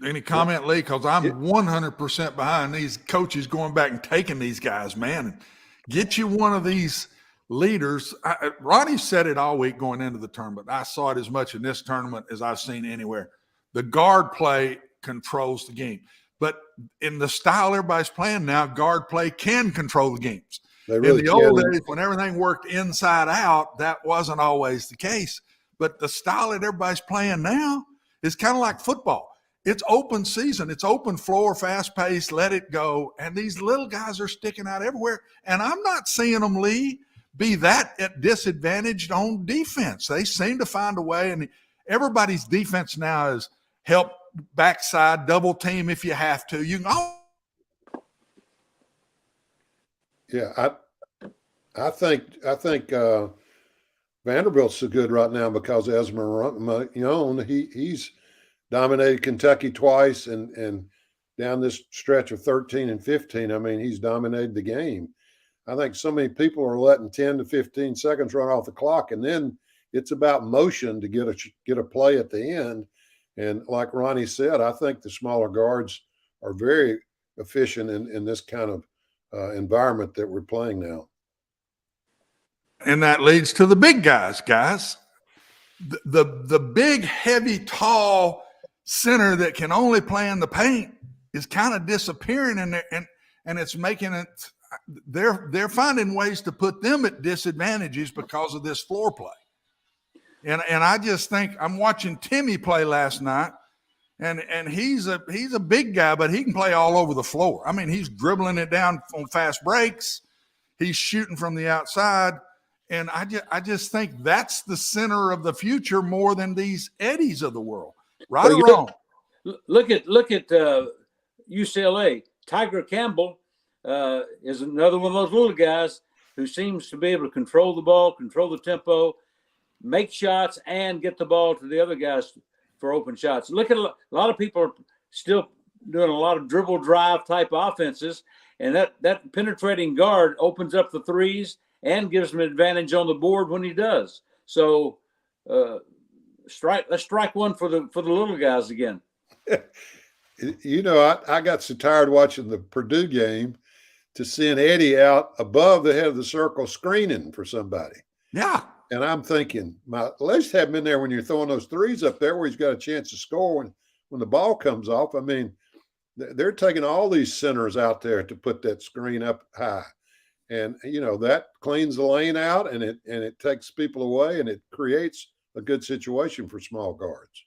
Any comment, Lee? Because I'm 100% behind these coaches going back and taking these guys, man. Get you one of these leaders. Ronnie said it all week going into the tournament. I saw it as much in this tournament as I've seen anywhere. The guard play controls the game. But in the style everybody's playing now, guard play can control the games. They really in the old days, when everything worked inside out, that wasn't always the case. But the style that everybody's playing now is kind of like football. It's open season. It's open floor, fast pace, let it go. And these little guys are sticking out everywhere. And I'm not seeing them, Lee, be that at disadvantaged on defense. They seem to find a way. And everybody's defense now is help backside, double team if you have to. You can Yeah, I think Vanderbilt's so good right now because Esmeralda, he's dominated Kentucky twice, and down this stretch of 13 and 15, I mean, he's dominated the game. I think so many people are letting 10 to 15 seconds run off the clock, and then it's about motion to get a play at the end. And like Ronnie said, I think the smaller guards are very efficient in this kind of environment that we're playing now. And that leads to the big guys. The big, heavy, tall center that can only play in the paint is kind of disappearing in there, and it's making it. They're finding ways to put them at disadvantages because of this floor play. And I just think I'm watching Timmy play last night, and he's a big guy, but he can play all over the floor. I mean, he's dribbling it down on fast breaks. He's shooting from the outside. And I just think that's the center of the future more than these Eddies of the world. Right or wrong? Look at UCLA. Tiger Campbell is another one of those little guys who seems to be able to control the ball, control the tempo, make shots, and get the ball to the other guys for open shots. Look at a lot of people are still doing a lot of dribble drive type offenses, and that penetrating guard opens up the threes and gives him an advantage on the board when he does. So let's strike one for the little guys again. I got so tired watching the Perdue game to send Eddie out above the head of the circle screening for somebody. Yeah. And I'm thinking, let's have him in there when you're throwing those threes up there where he's got a chance to score when the ball comes off. I mean, they're taking all these centers out there to put that screen up high. And, that cleans the lane out and it takes people away and it creates a good situation for small guards.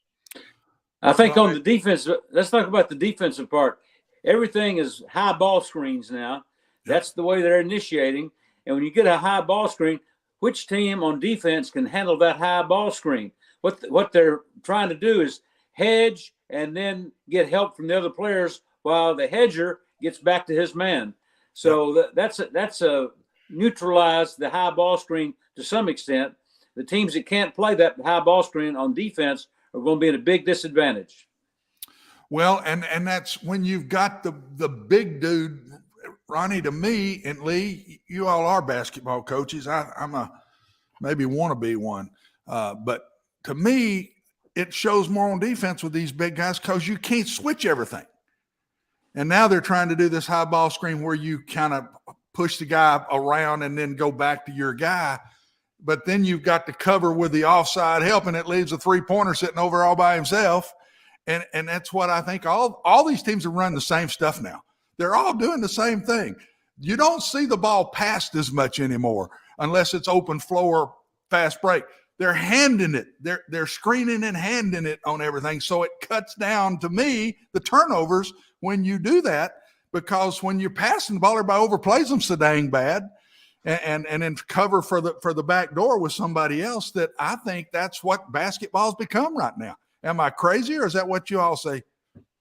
I think on the defense, let's talk about the defensive part. Everything is high ball screens now. That's the way they're initiating. And when you get a high ball screen, which team on defense can handle that high ball screen? What they're trying to do is hedge and then get help from the other players while the hedger gets back to his man. So that's a neutralize the high ball screen to some extent. The teams that can't play that high ball screen on defense are going to be at a big disadvantage. Well, and that's when you've got the big dude, Ronnie. To me and Lee, you all are basketball coaches. I'm maybe want to be one, but to me, it shows more on defense with these big guys because you can't switch everything. And now they're trying to do this high ball screen where you kind of push the guy around and then go back to your guy. But then you've got to cover with the offside help, and it leaves a three-pointer sitting over all by himself. And that's what I think all these teams are running the same stuff now. They're all doing the same thing. You don't see the ball passed as much anymore unless it's open floor, fast break. They're handing it. They're screening and handing it on everything. So it cuts down, to me, the turnovers when you do that, because when you're passing the ball, everybody overplays them so dang bad, and then cover for the back door with somebody else. That I think that's what basketball's become right now. Am I crazy, or is that what you all say?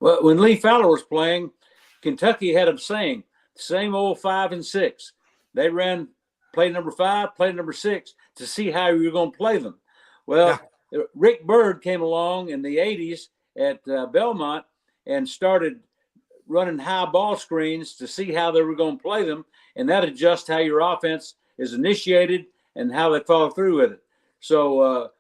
Well, when Lee Fowler was playing, Kentucky had him saying same old 5 and 6. They ran play number 5, play number 6 to see how you were going to play them. Well, Rick Byrd came along in the 80s at Belmont and started running high ball screens to see how they were going to play them, and that adjusts how your offense is initiated and how they follow through with it. So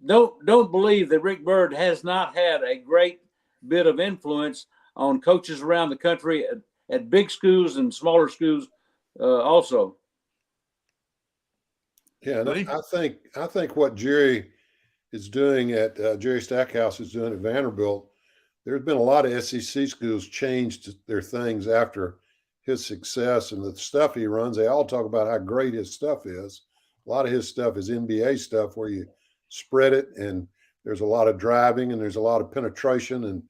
don't believe that Rick Byrd has not had a great bit of influence on coaches around the country at big schools and smaller schools also. Yeah, and I think what Jerry is doing at Jerry Stackhouse is doing at Vanderbilt. There's been a lot of SEC schools changed their things after his success and the stuff he runs. They all talk about how great his stuff is. A lot of his stuff is NBA stuff where you spread it and there's a lot of driving and there's a lot of penetration and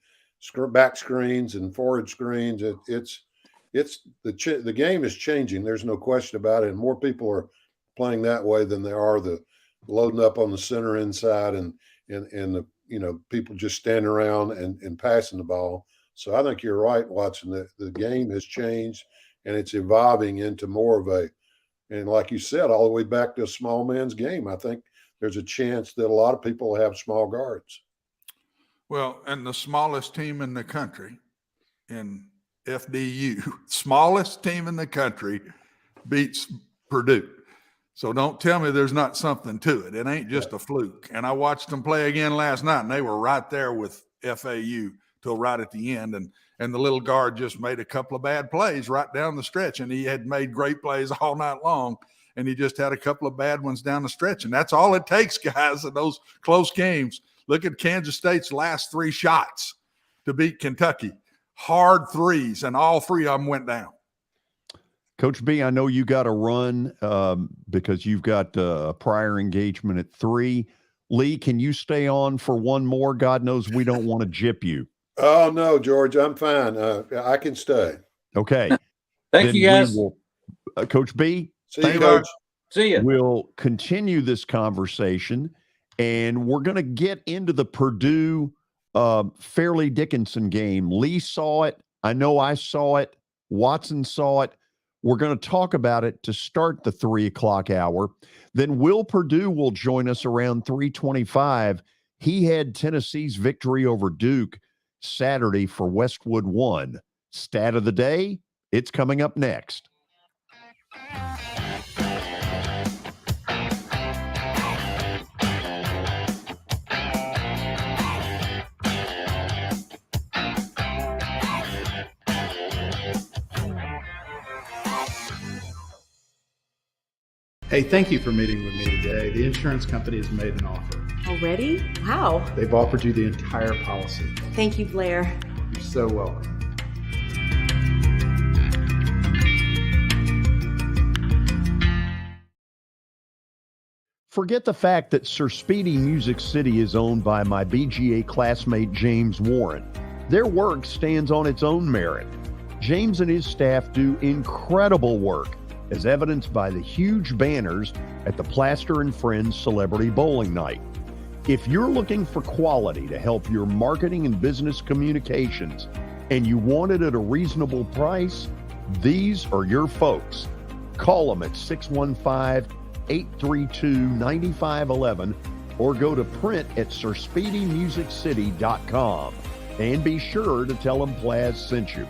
back screens and forward screens. The game is changing. There's no question about it. And more people are playing that way than they are the loading up on the center inside and the, people just standing around and passing the ball. So I think you're right, Watson, that the game has changed and it's evolving into more of and like you said, all the way back to a small man's game. I think there's a chance that a lot of people have small guards. Well, and the smallest team in the country in FDU, smallest team in the country, beats Perdue. So don't tell me there's not something to it. It ain't just a fluke. And I watched them play again last night, and they were right there with FAU till right at the end. And the little guard just made a couple of bad plays right down the stretch, and he had made great plays all night long, and he just had a couple of bad ones down the stretch. And that's all it takes, guys, in those close games. Look at Kansas State's last 3 shots to beat Kentucky. Hard threes, and all 3 of them went down. Coach B, I know you got to run because you've got a prior engagement at 3. Lee, can you stay on for one more? God knows we don't want to gyp you. Oh, no, George, I'm fine. I can stay. Okay. Thank you, guys. Coach B, see you, Coach. See you. We'll continue this conversation, and we're going to get into the Purdue Fairleigh Dickinson game. Lee saw it. I know I saw it. Watson saw it. We're going to talk about it to start the 3 o'clock hour. Then Will Perdue will join us around 3:25. He had Tennessee's victory over Duke Saturday for Westwood 1. Stat of the day, it's coming up next. Hey, thank you for meeting with me today. The insurance company has made an offer. Already? Wow. They've offered you the entire policy. Thank you, Blair. You're so welcome. Forget the fact that Sir Speedy Music City is owned by my BGA classmate James Warren. Their work stands on its own merit. James and his staff do incredible work, as evidenced by the huge banners at the Plaster and Friends Celebrity Bowling Night. If you're looking for quality to help your marketing and business communications, and you want it at a reasonable price, these are your folks. Call them at 615-832-9511 or go to print at sirspeedymusiccity.com. And be sure to tell them Plaz sent you.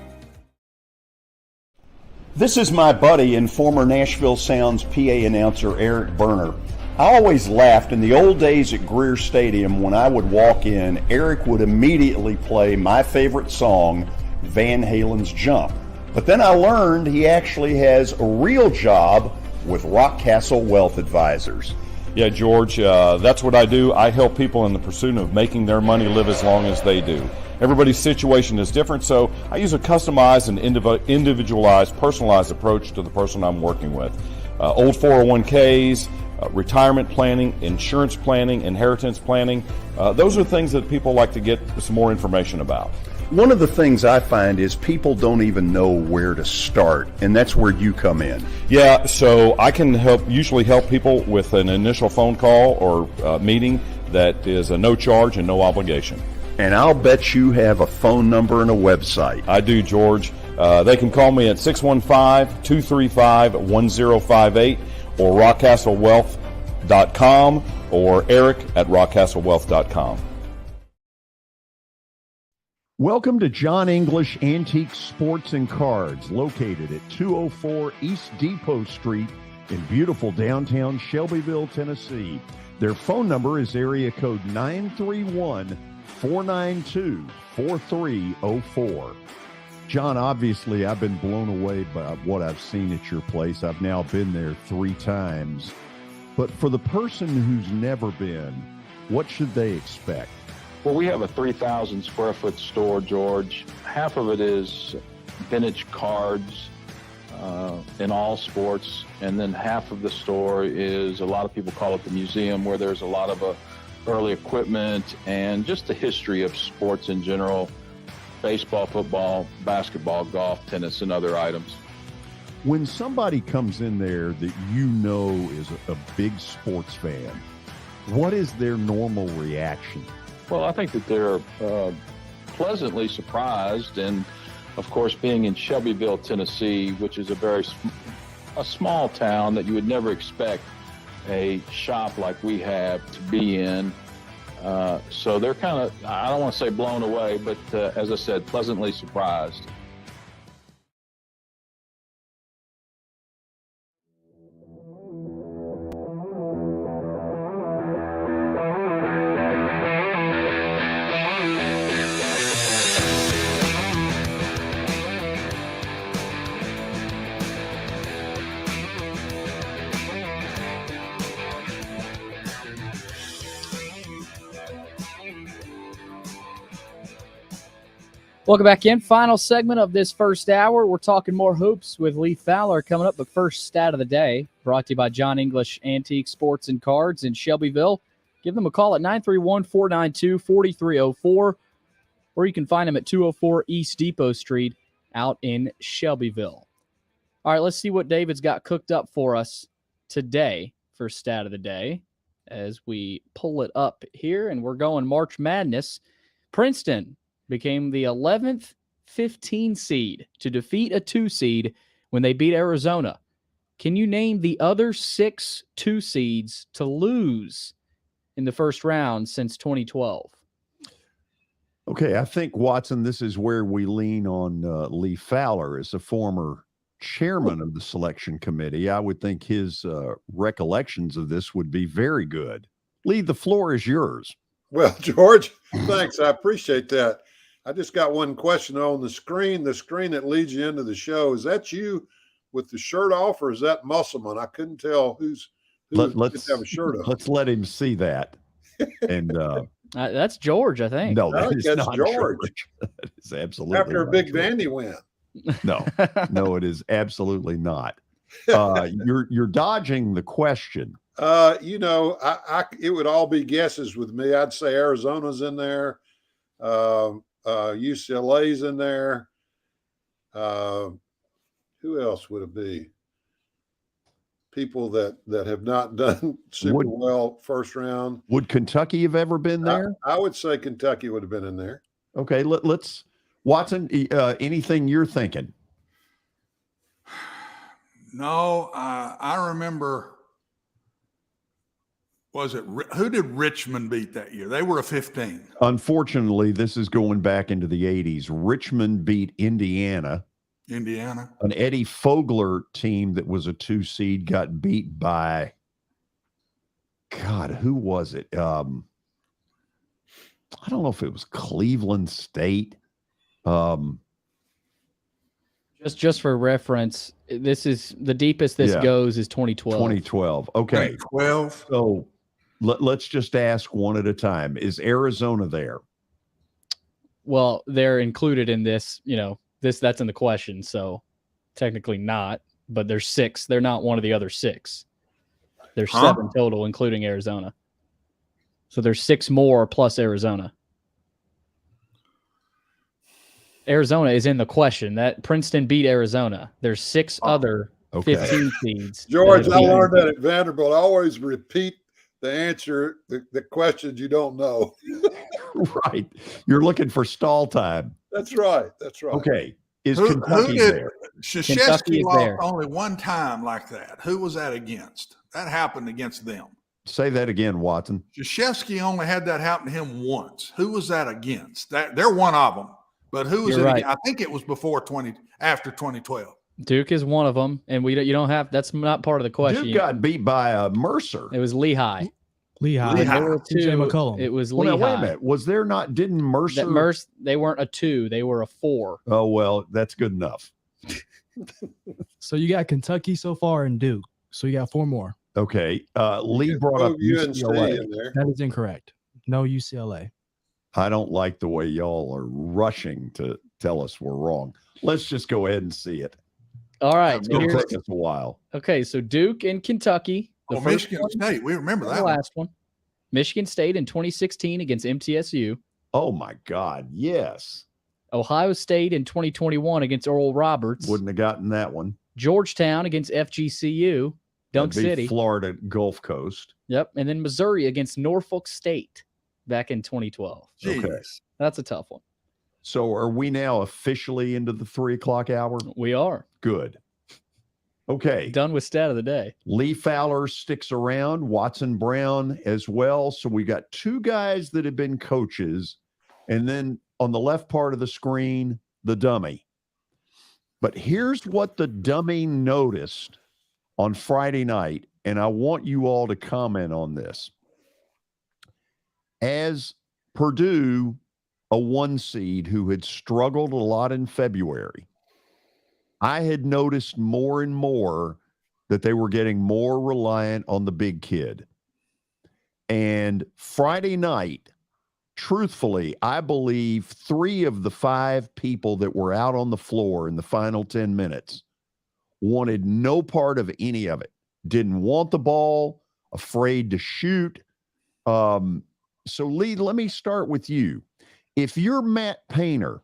This is my buddy and former Nashville Sounds PA announcer Eric Berner. I always laughed in the old days at Greer Stadium when I would walk in, Eric would immediately play my favorite song, Van Halen's Jump. But then I learned he actually has a real job with Rockcastle Wealth Advisors. Yeah, George, that's what I do. I help people in the pursuit of making their money live as long as they do. Everybody's situation is different, so I use a customized and individualized, personalized approach to the person I'm working with. Old 401ks, retirement planning, insurance planning, inheritance planning. Those are things that people like to get some more information about. One of the things I find is people don't even know where to start, and that's where you come in. Yeah, so I can usually help people with an initial phone call or meeting that is a no charge and no obligation. And I'll bet you have a phone number and a website. I do, George. They can call me at 615-235-1058 or rockcastlewealth.com or Eric at rockcastlewealth.com. Welcome to John English Antique Sports and Cards, located at 204 East Depot Street in beautiful downtown Shelbyville, Tennessee. Their phone number is area code 931-492-4304. John, obviously, I've been blown away by what I've seen at your place. I've now been there 3 times. But for the person who's never been, what should they expect? Well, we have a 3,000 square foot store, George. Half of it is vintage cards, in all sports. And then half of the store is, a lot of people call it the museum, where there's a lot of early equipment and just the history of sports in general: baseball, football, basketball, golf, tennis, and other items. When somebody comes in there that you know is a big sports fan, what is their normal reaction? Well, I think that they're pleasantly surprised. And of course, being in Shelbyville, Tennessee, which is a small town that you would never expect a shop like we have to be in. So they're kind of, I don't want to say blown away, but as I said, pleasantly surprised. Welcome back in. Final segment of this first hour. We're talking more hoops with Lee Fowler coming up. But first stat of the day, brought to you by John English Antique Sports and Cards in Shelbyville. Give them a call at 931-492-4304, or you can find them at 204 East Depot Street out in Shelbyville. All right, let's see what David's got cooked up for us today for stat of the day as we pull it up here. And we're going March Madness. Princeton became the 11th 15 seed to defeat a 2 seed when they beat Arizona. Can you name the other 6 2 seeds to lose in the first round since 2012? Okay, I think, Watson, this is where we lean on Lee Fowler as a former chairman of the selection committee. I would think his recollections of this would be very good. Lee, the floor is yours. Well, George, thanks. I appreciate that. I just got one question on the screen that leads you into the show. Is that you with the shirt off, or is that Musselman? I couldn't tell who's let's have a shirt on. Let's let him see that. And that's George, I think. No, that is that's not George. That is absolutely After a not big George. Vandy win. No, it is absolutely not. You're dodging the question. It would all be guesses with me. I'd say Arizona's in there. UCLA's in there. Who else would it be? People that have not done super well first round. Would Kentucky have ever been there? I would say Kentucky would have been in there. Okay, let's Watson. Anything you're thinking? No, I remember. Who did Richmond beat that year? They were a 15. Unfortunately, this is going back into the 80s. Richmond beat Indiana. An Eddie Fogler team that was a 2 seed got beat by, God, who was it? I don't know if it was Cleveland State. Just for reference, this is the deepest this goes is 2012. 2012. Okay. 2012. So let's just ask one at a time. Is Arizona there? Well, they're included in this, that's in the question. So technically not, but there's 6. They're not one of the other 6. There's 7 total, including Arizona. So there's 6 more plus Arizona. Arizona is in the question. That Princeton beat Arizona. There's 6 other 15 seeds. George, I learned that at Vanderbilt. I always repeat the answer, the questions you don't know. Right. You're looking for stall time. That's right. Okay. Is Kentucky there? Krzyzewski lost only one time like that. Who was that against? That happened against them. Say that again, Watson. Krzyzewski only had that happen to him once. Who was that against? They're one of them. But who was it? Right. I think it was after 2012. Duke is one of them, and you don't have. That's not part of the question. Duke got beat by Mercer. It was Lehigh. There were 2. McCollum. It was Lehigh. Wait a minute. Was there not? Didn't Mercer? They weren't a 2. They were a 4. Oh well, that's good enough. So you got Kentucky so far and Duke. So you got 4 more. Okay. Lee brought up UCLA. In there. That is incorrect. No UCLA. I don't like the way y'all are rushing to tell us we're wrong. Let's just go ahead and see it. All right. It's going to take us a while. Okay, so Duke and Kentucky. Michigan State. We remember that. The last one. Michigan State in 2016 against MTSU. Oh, my God. Yes. Ohio State in 2021 against Oral Roberts. Wouldn't have gotten that one. Georgetown against FGCU. Dunk City. Florida Gulf Coast. Yep. And then Missouri against Norfolk State back in 2012. Jeez. Okay. That's a tough one. So are we now officially into the 3 o'clock hour? We are. Good. Okay. Done with stat of the day. Lee Fowler sticks around, Watson Brown as well. So we got 2 guys that have been coaches. And then on the left part of the screen, the dummy. But here's what the dummy noticed on Friday night. And I want you all to comment on this. As Perdue, a 1 seed who had struggled a lot in February, I had noticed more and more that they were getting more reliant on the big kid. And Friday night, truthfully, I believe 3 of the 5 people that were out on the floor in the final 10 minutes wanted no part of any of it. Didn't want the ball, afraid to shoot. So, Lee, let me start with you. If you're Matt Painter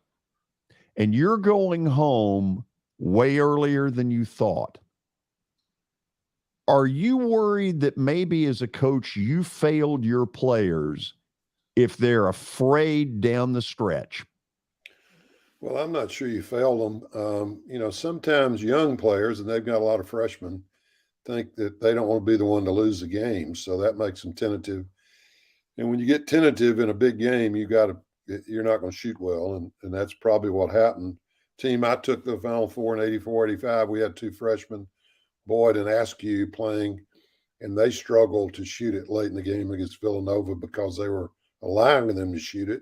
and you're going home way earlier than you thought, are you worried that maybe as a coach you failed your players if they're afraid down the stretch? Well, I'm not sure you failed them. Sometimes young players, and they've got a lot of freshmen, think that they don't want to be the one to lose the game, so that makes them tentative. And when you get tentative in a big game, you're not going to shoot well, and that's probably what happened. Team I took the Final Four in 84-85, we had 2 freshmen, Boyd and Askew, playing, and they struggled to shoot it late in the game against Villanova because they were allowing them to shoot it.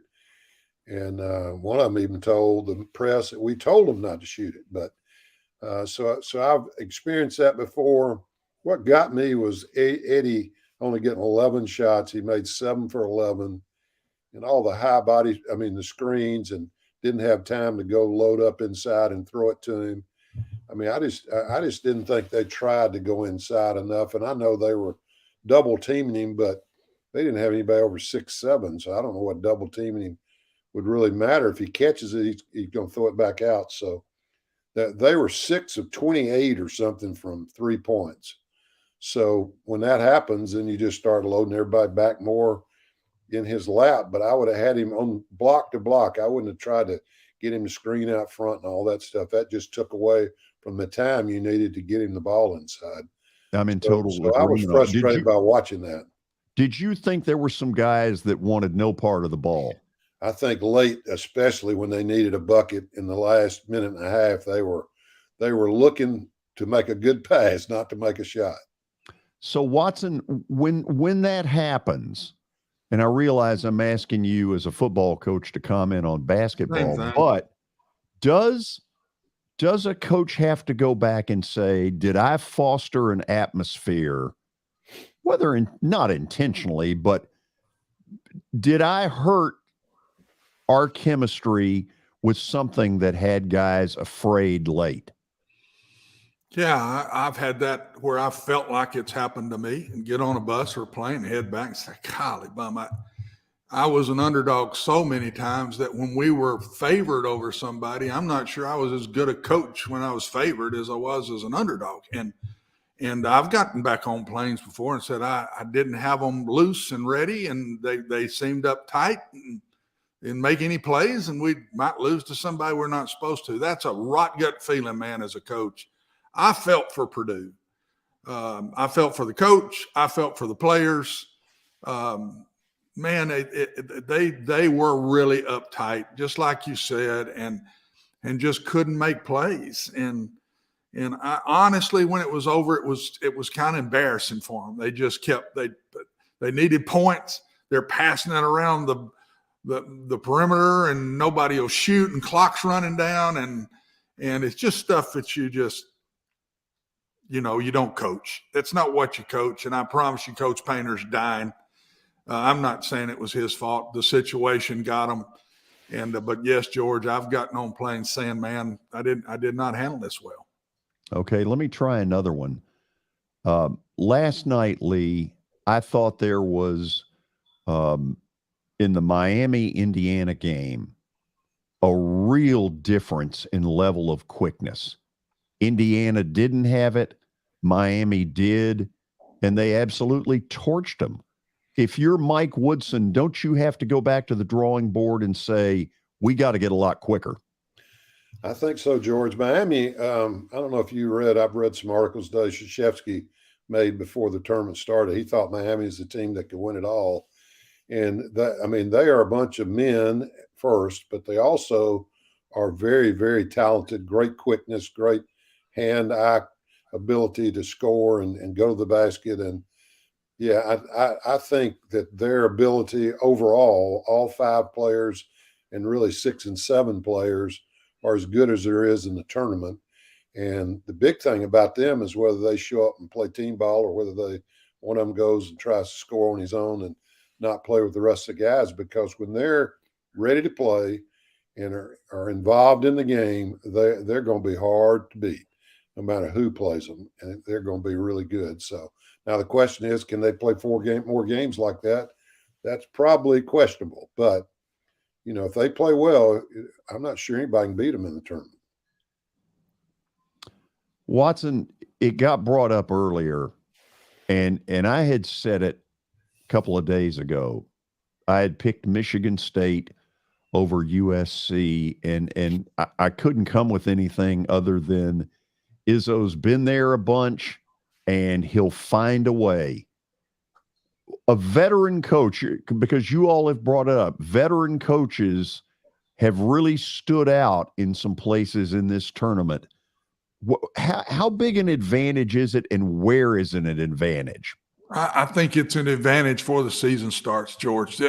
And one of them even told the press that we told them not to shoot it. But so I've experienced that before. What got me was Eddie only getting 11 shots. He made 7 for 11, and all the the screens, and didn't have time to go load up inside and throw it to him. I just didn't think they tried to go inside enough. And I know they were double teaming him, but they didn't have anybody over 6'7". So I don't know what double teaming him would really matter. If he catches it, he's going to throw it back out. So that they were 6 of 28 or something from 3 points. So when that happens, then you just start loading everybody back more in his lap. But I would have had him on block to block. I wouldn't have tried to get him to screen out front and all that stuff. That just took away from the time you needed to get him the ball inside. I'm in total So I was frustrated by watching that. Did you think there were some guys that wanted no part of the ball? I think late, especially when they needed a bucket in the last minute and a half, they were looking to make a good pass, not to make a shot. So Watson, when that happens, and I realize I'm asking you as a football coach to comment on basketball, but does a coach have to go back and say, did I foster an atmosphere, whether not intentionally, but did I hurt our chemistry with something that had guys afraid late? Yeah, I've had that where I felt like it's happened to me, and get on a bus or plane and head back and say, golly, bum, I was an underdog so many times that when we were favored over somebody, I'm not sure I was as good a coach when I was favored as I was as an underdog. And I've gotten back on planes before and said I didn't have them loose and ready, and they seemed uptight and didn't make any plays, and we might lose to somebody we're not supposed to. That's a rot gut feeling, man, as a coach. I felt for Perdue. I felt for the coach. I felt for the players. Man, they were really uptight, just like you said, and just couldn't make plays. And I, honestly, when it was over, it was kind of embarrassing for them. They just kept they needed points. They're passing it around the perimeter, and nobody will shoot, and clock's running down, and it's just stuff that you just. You don't coach. That's not what you coach. And I promise you, Coach Painter's dying. I'm not saying it was his fault. The situation got him. But yes, George, I've gotten on planes saying, man, I did not handle this well. Okay, let me try another one. Last night, Lee, I thought there was in the Miami-Indiana game a real difference in level of quickness. Indiana didn't have it. Miami did, and they absolutely torched them. If you're Mike Woodson, don't you have to go back to the drawing board and say, we got to get a lot quicker? I think so, George. Miami, I don't know if you read, I've read some articles today Krzyzewski made before the tournament started. He thought Miami is the team that could win it all. And that, I mean, they are a bunch of men first, but they also are very, very talented, great quickness, great hand-eye ability to score and go to the basket. And yeah, I think that their ability overall, all 5 players and really 6 and 7 players, are as good as there is in the tournament. And the big thing about them is whether they show up and play team ball or whether one of them goes and tries to score on his own and not play with the rest of the guys, because when they're ready to play and are involved in the game, they're going to be hard to beat no matter who plays them, and they're going to be really good. So now the question is, can they play 4 more games like that? That's probably questionable, but you know, if they play well, I'm not sure anybody can beat them in the tournament. Watson, it got brought up earlier, and I had said it a couple of days ago. I had picked Michigan State over USC, and I couldn't come with anything other than Izzo's been there a bunch, and he'll find a way. A veteran coach, because you all have brought it up, veteran coaches have really stood out in some places in this tournament. How big an advantage is it, and where is it an advantage? I think it's an advantage for the season starts, George.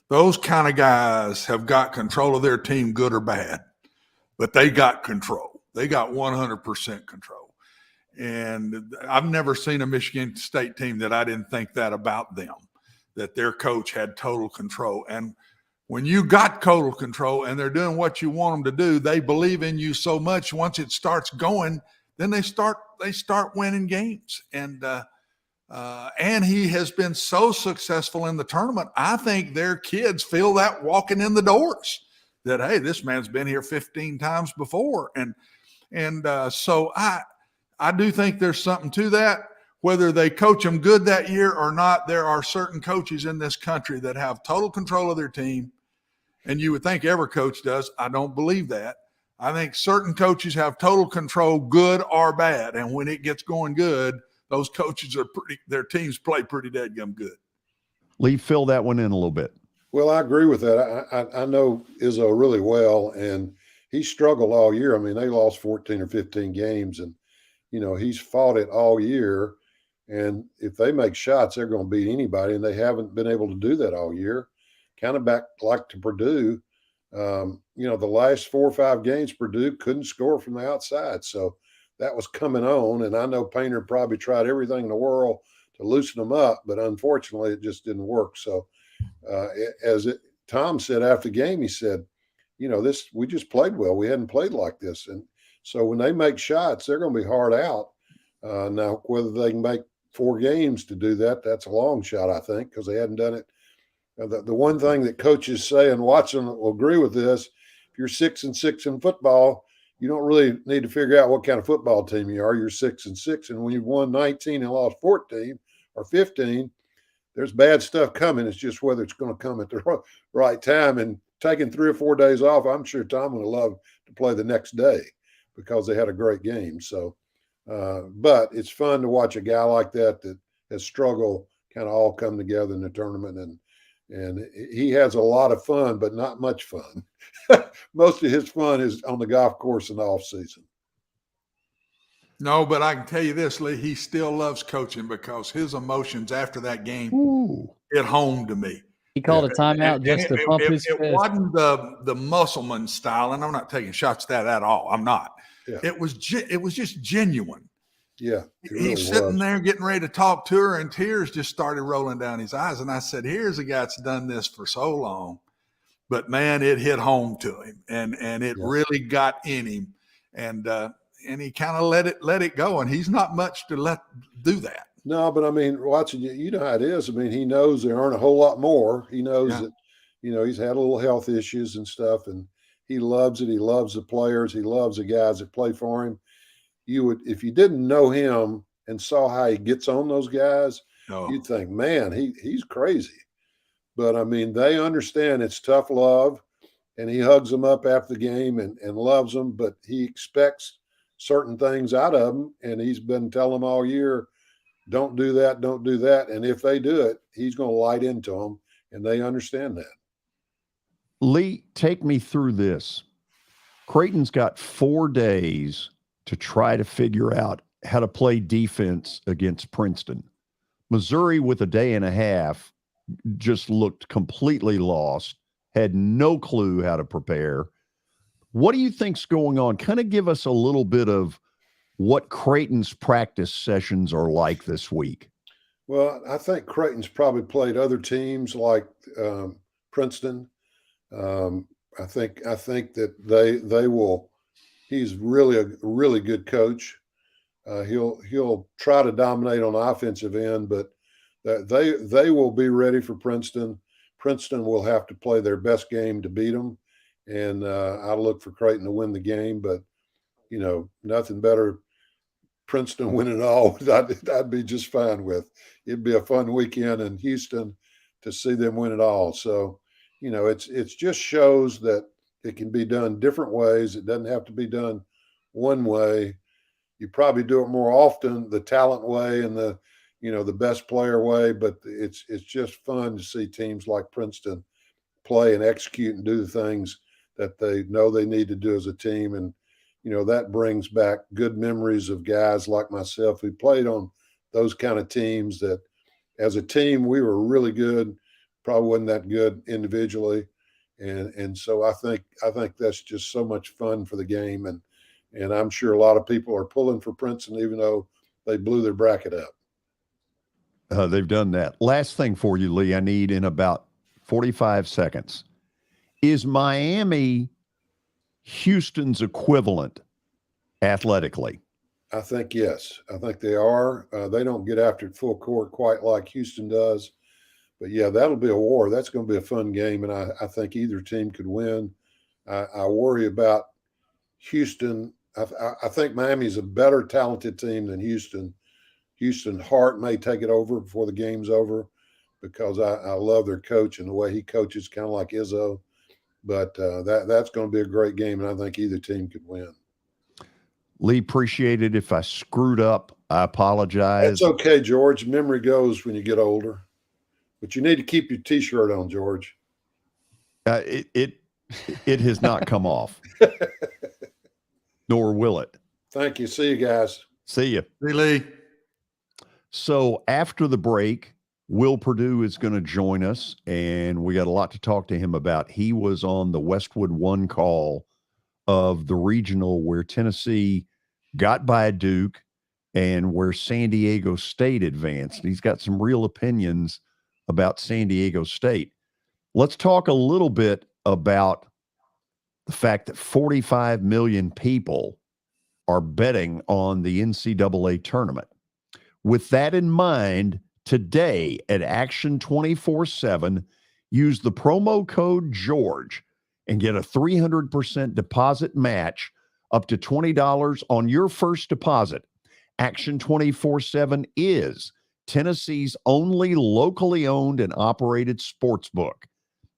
Those kind of guys have got control of their team, good or bad, but they got control. They got 100% control. And I've never seen a Michigan State team that I didn't think that about them, that their coach had total control. And when you got total control and they're doing what you want them to do, they believe in you so much. Once it starts going, then they start winning games. And he has been so successful in the tournament. I think their kids feel that walking in the doors, that, hey, this man's been here 15 times before. And so I do think there's something to that. Whether they coach them good that year or not, there are certain coaches in this country that have total control of their team. And you would think every coach does. I don't believe that. I think certain coaches have total control, good or bad. And when it gets going good, those coaches their teams play pretty dadgum good. Lee, fill that one in a little bit. Well, I agree with that. I know Izzo really well, and he struggled all year. I mean, they lost 14 or 15 games, and, you know, he's fought it all year. And if they make shots, they're going to beat anybody, and they haven't been able to do that all year. Kind of back like to Perdue. You know, the last 4 or 5 games, Perdue couldn't score from the outside. So that was coming on, and I know Painter probably tried everything in the world to loosen them up, but unfortunately it just didn't work. So Tom said after the game, he said, you know, we just played well. We hadn't played like this. And so when they make shots, they're going to be hard out. Now, whether they can make 4 games to do that, that's a long shot, I think, because they hadn't done it. The one thing that coaches say, and Watson will agree with this, if you're 6-6 in football, you don't really need to figure out what kind of football team you are. You're 6-6. And when you've won 19 and lost 14 or 15, there's bad stuff coming. It's just whether it's going to come at the right time. And taking 3 or 4 days off, I'm sure Tom would love to play the next day because they had a great game. So, but it's fun to watch a guy like that has struggled kind of all come together in the tournament. And he has a lot of fun, but not much fun. Most of his fun is on the golf course in the off season. No, but I can tell you this, Lee, he still loves coaching because his emotions after that game hit home to me. He called a timeout just to pump his fist. It wasn't the muscleman style, and I'm not taking shots at that at all. I'm not. Yeah. It was just genuine. Yeah. He's sitting there getting ready to talk to her, and tears just started rolling down his eyes. And I said, here's a guy that's done this for so long. But, man, it hit home to him, and it really got in him. And he kind of let it go, and he's not much to do that. No, but I mean, watching you know how it is. I mean, he knows there aren't a whole lot more. He knows that, you know, he's had a little health issues and stuff, and he loves it. He loves the players. He loves the guys that play for him. You would, if you didn't know him and saw how he gets on those guys, you'd think, man, he's crazy. But I mean, they understand it's tough love, and he hugs them up after the game and loves them, but he expects certain things out of them, and he's been telling them all year, don't do that, don't do that. And if they do it, he's going to light into them, and they understand that. Lee, take me through this. Creighton's got 4 days to try to figure out how to play defense against Princeton. Missouri, with a day and a half, just looked completely lost, had no clue how to prepare. What do you think's going on? Kind of give us a little bit of what Creighton's practice sessions are like this week. Well, I think Creighton's probably played other teams like Princeton. I think that they will. He's really a really good coach. He'll try to dominate on the offensive end, but they will be ready for Princeton. Princeton will have to play their best game to beat them, and I look for Creighton to win the game. But you know, nothing better. Princeton winning it all, I'd be just fine with. It'd be a fun weekend in Houston to see them win it all. So, you know, it's just shows that it can be done different ways. It doesn't have to be done one way. You probably do it more often, the talent way and the best player way, but it's just fun to see teams like Princeton play and execute and do the things that they know they need to do as a team. And, you know, that brings back good memories of guys like myself who played on those kind of teams that as a team, we were really good, probably wasn't that good individually. And so I think that's just so much fun for the game. And I'm sure a lot of people are pulling for Princeton, even though they blew their bracket up. They've done that. Last thing for you, Lee, I need in about 45 seconds. Is Miami Houston's equivalent athletically? I think yes. I think they are. They don't get after it full court quite like Houston does. But, yeah, that'll be a war. That's going to be a fun game, and I think either team could win. I worry about Houston. I think Miami's a better talented team than Houston. Houston Hart may take it over before the game's over because I love their coach and the way he coaches, kind of like Izzo. But that's going to be a great game, and I think either team could win. Lee, appreciate it. If I screwed up, I apologize. It's okay, George. Memory goes when you get older. But you need to keep your T-shirt on, George. It has not come off, nor will it. Thank you. See you guys. See you. See Lee. So after the break, Will Perdue is going to join us, and we got a lot to talk to him about. He was on the Westwood One call of the regional where Tennessee got by Duke and where San Diego State advanced. He's got some real opinions about San Diego State. Let's talk a little bit about the fact that 45 million people are betting on the NCAA tournament. With that in mind, today at Action 24/7, use the promo code GEORGE and get a 300% deposit match up to $20 on your first deposit. Action 24/7 is Tennessee's only locally owned and operated sports book.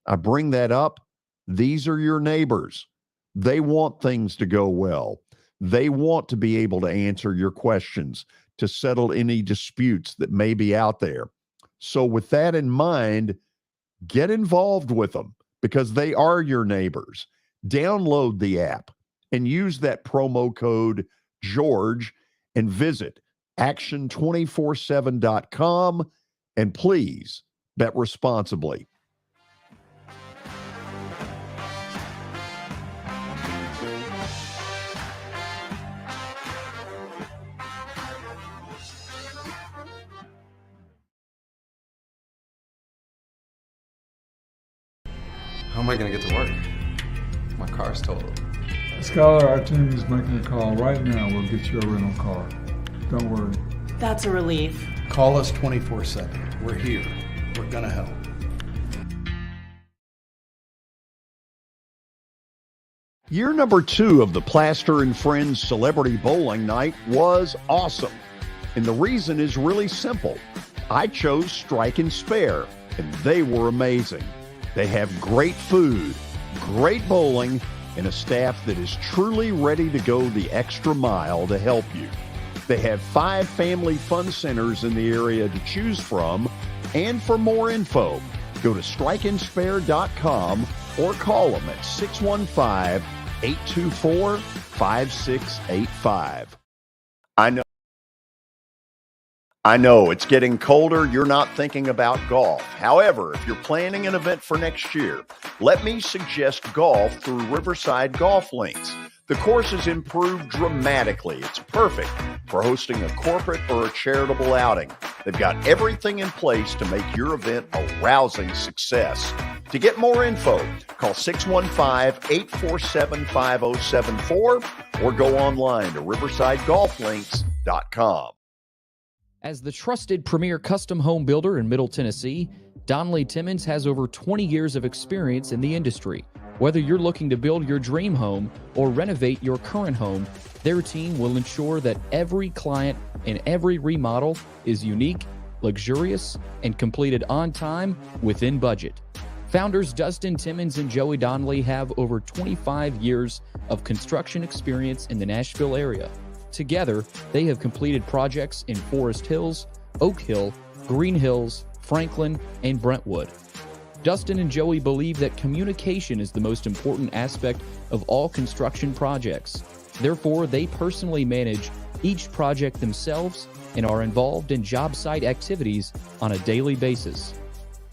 I bring that up. These are your neighbors. They want things to go well. They want to be able to answer your questions, to settle any disputes that may be out there. So with that in mind, get involved with them because they are your neighbors. Download the app and use that promo code George and visit action247.com, and please bet responsibly. How am I going to get to work? My car's totaled. Skylar, our team is making a call right now. We'll get you a rental car. Don't worry. That's a relief. Call us 24/7. We're here. We're going to help. Year number 2 of the Plaster and Friends Celebrity Bowling Night was awesome. And the reason is really simple. I chose Strike and Spare, and they were amazing. They have great food, great bowling, and a staff that is truly ready to go the extra mile to help you. They have 5 family fun centers in the area to choose from. And for more info, go to strikeandspare.com or call them at 615-824-5685. I know it's getting colder. You're not thinking about golf. However, if you're planning an event for next year, let me suggest golf through Riverside Golf Links. The course has improved dramatically. It's perfect for hosting a corporate or a charitable outing. They've got everything in place to make your event a rousing success. To get more info, call 615-847-5074 or go online to riversidegolflinks.com. As the trusted premier custom home builder in Middle Tennessee, Donnelly Timmons has over 20 years of experience in the industry. Whether you're looking to build your dream home or renovate your current home, their team will ensure that every client and every remodel is unique, luxurious, and completed on time within budget. Founders Dustin Timmons and Joey Donnelly have over 25 years of construction experience in the Nashville area. Together, they have completed projects in Forest Hills, Oak Hill, Green Hills, Franklin, and Brentwood. Dustin and Joey believe that communication is the most important aspect of all construction projects. Therefore, they personally manage each project themselves and are involved in job site activities on a daily basis.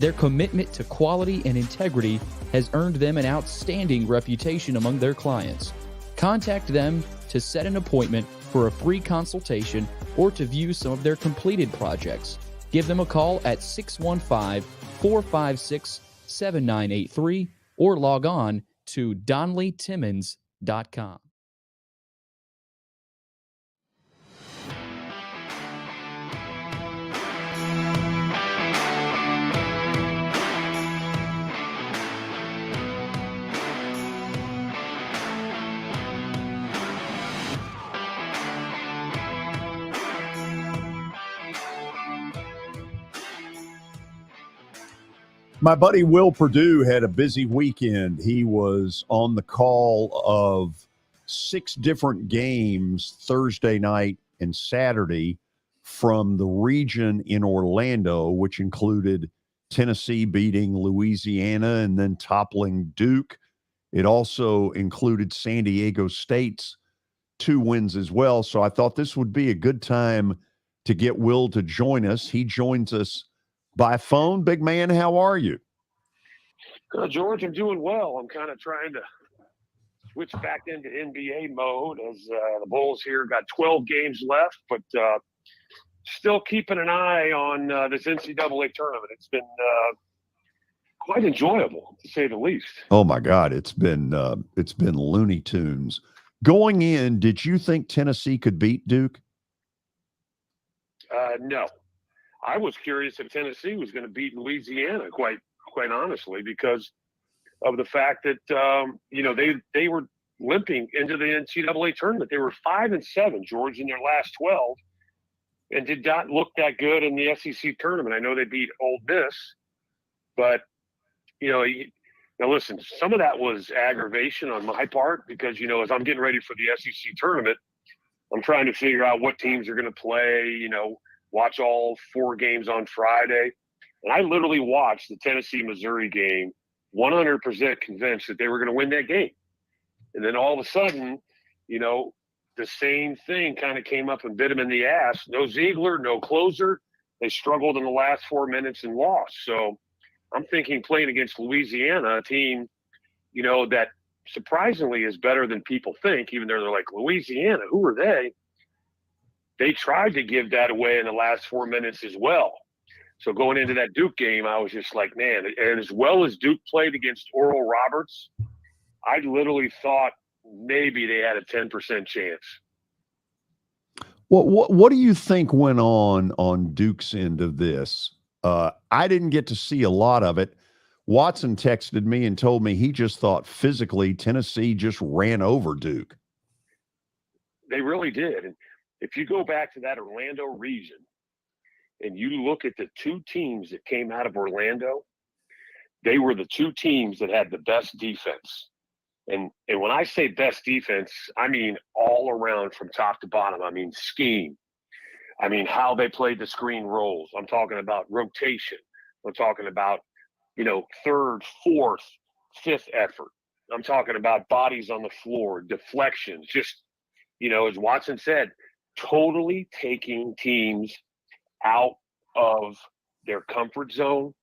Their commitment to quality and integrity has earned them an outstanding reputation among their clients. Contact them to set an appointment for a free consultation or to view some of their completed projects. Give them a call at 615-456-7983 or log on to DonnellyTimmons.com. My buddy Will Perdue had a busy weekend. He was on the call of 6 different games Thursday night and Saturday from the region in Orlando, which included Tennessee beating Louisiana and then toppling Duke. It also included San Diego State's 2 wins as well. So I thought this would be a good time to get Will to join us. He joins us by phone. Big man, how are you? George, I'm doing well. I'm kind of trying to switch back into NBA mode as the Bulls here got 12 games left, but still keeping an eye on this NCAA tournament. It's been quite enjoyable, to say the least. Oh my God, it's been Looney Tunes. Going in, did you think Tennessee could beat Duke? No. I was curious if Tennessee was going to beat Louisiana, quite honestly, because of the fact that they were limping into the NCAA tournament. They were 5-7, George, in their last 12, and did not look that good in the SEC tournament. I know they beat Ole Miss, but now listen, some of that was aggravation on my part because as I'm getting ready for the SEC tournament, I'm trying to figure out what teams are going to play. Watch all 4 games on Friday. And I literally watched the Tennessee-Missouri game 100% convinced that they were going to win that game. And then all of a sudden, the same thing kind of came up and bit them in the ass. No Ziegler, no closer. They struggled in the last 4 minutes and lost. So I'm thinking playing against Louisiana, a team, that surprisingly is better than people think, even though they're like, Louisiana, who are they? They tried to give that away in the last 4 minutes as well. So going into that Duke game, I was just like, man, and as well as Duke played against Oral Roberts, I literally thought maybe they had a 10% chance. What do you think went on Duke's end of this? I didn't get to see a lot of it. Watson texted me and told me he just thought physically Tennessee just ran over Duke. They really did. And if you go back to that Orlando region and you look at the two teams that came out of Orlando, they were the two teams that had the best defense. And when I say best defense, I mean all around from top to bottom. I mean scheme. I mean how they played the screen roles. I'm talking about rotation. I'm talking about, third, fourth, fifth effort. I'm talking about bodies on the floor, deflections, just, as Watson said, totally taking teams out of their comfort zone.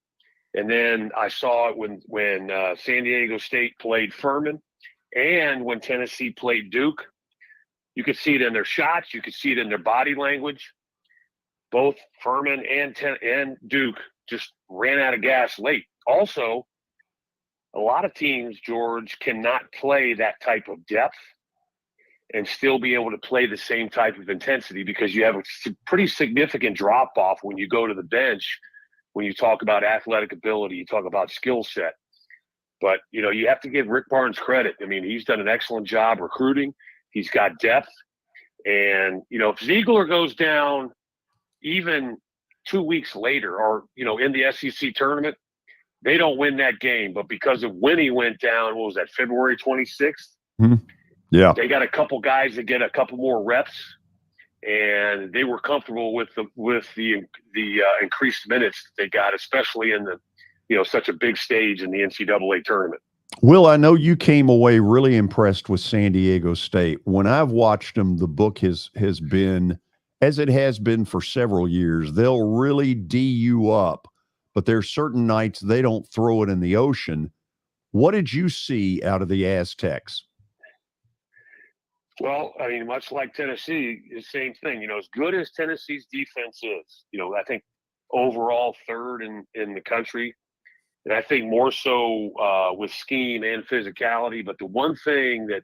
And then I saw it when San Diego State played Furman and when Tennessee played Duke. You could see it in their shots. You could see it in their body language. Both Furman and Duke just ran out of gas late. Also, a lot of teams, George, cannot play that type of depth and still be able to play the same type of intensity because you have a pretty significant drop-off when you go to the bench, when you talk about athletic ability, you talk about skill set. But, you have to give Rick Barnes credit. I mean, he's done an excellent job recruiting. He's got depth. And, if Ziegler goes down even 2 weeks later or, in the SEC tournament, they don't win that game. But because of when he went down, what was that, February 26th? Mm-hmm. Yeah. They got a couple guys that get a couple more reps, and they were comfortable with the increased minutes that they got, especially in the such a big stage in the NCAA tournament. Will, I know you came away really impressed with San Diego State. When I've watched them, the book has been, as it has been for several years, they'll really D you up, but there's certain nights they don't throw it in the ocean. What did you see out of the Aztecs? Well, I mean, much like Tennessee, the same thing. As good as Tennessee's defense is, I think overall third in the country. And I think more so with scheme and physicality. But the one thing that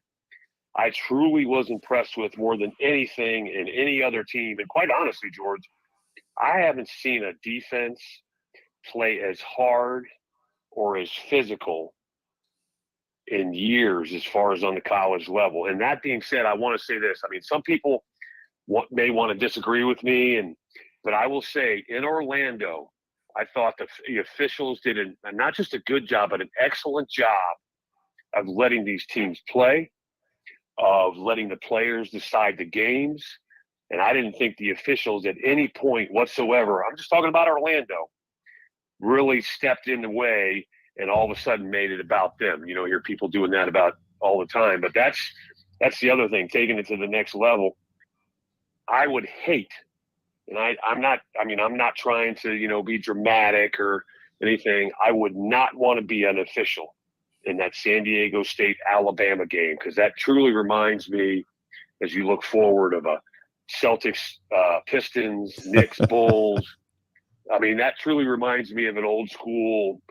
I truly was impressed with more than anything in any other team, and quite honestly, George, I haven't seen a defense play as hard or as physical in years as far as on the college level. And that being said, I want to say this. I mean, some people may want to disagree with me, but I will say in Orlando, I thought the officials did not just a good job, but an excellent job of letting these teams play, of letting the players decide the games. And I didn't think the officials at any point whatsoever, I'm just talking about Orlando, really stepped in the way and all of a sudden made it about them. You hear people doing that about all the time, but that's the other thing, taking it to the next level. I would hate, and I'm not trying to, be dramatic or anything. I would not want to be an official in that San Diego State Alabama game, because that truly reminds me, as you look forward, of a Celtics, Pistons, Knicks, Bulls. I mean, that truly reminds me of an old school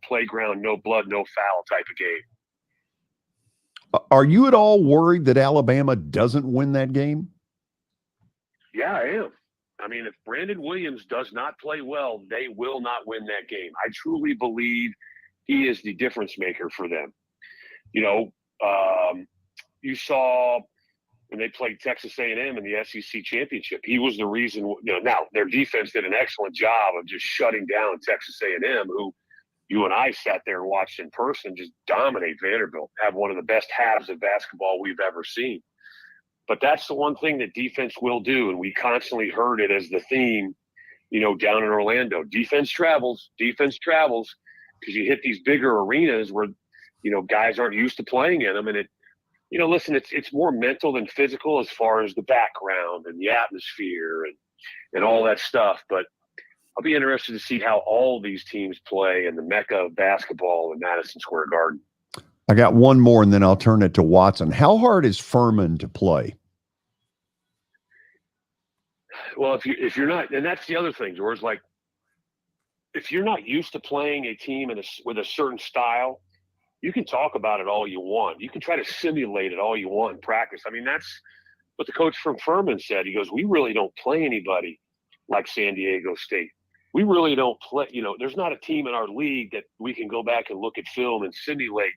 playground, no blood, no foul type of game. Are you at all worried that Alabama doesn't win that game? Yeah, I am. I mean, if Brandon Williams does not play well, they will not win that game. I truly believe he is the difference maker for them. You saw when they played Texas A&M in the SEC championship, he was the reason. Now their defense did an excellent job of just shutting down Texas A&M, who you and I sat there and watched in person just dominate Vanderbilt, have one of the best halves of basketball we've ever seen. But that's the one thing that defense will do, and we constantly heard it as the theme, down in Orlando. Defense travels, because you hit these bigger arenas where, guys aren't used to playing in them, and it. Listen, it's more mental than physical as far as the background and the atmosphere and all that stuff. But I'll be interested to see how all these teams play in the mecca of basketball in Madison Square Garden. I got one more, and then I'll turn it to Watson. How hard is Furman to play? Well, if you're not, and that's the other thing, George. Like, if you're not used to playing a team with a certain style, you can talk about it all you want. You can try to simulate it all you want in practice. I mean, that's what the coach from Furman said. He goes, we really don't play anybody like San Diego State. We really don't play, there's not a team in our league that we can go back and look at film and simulate,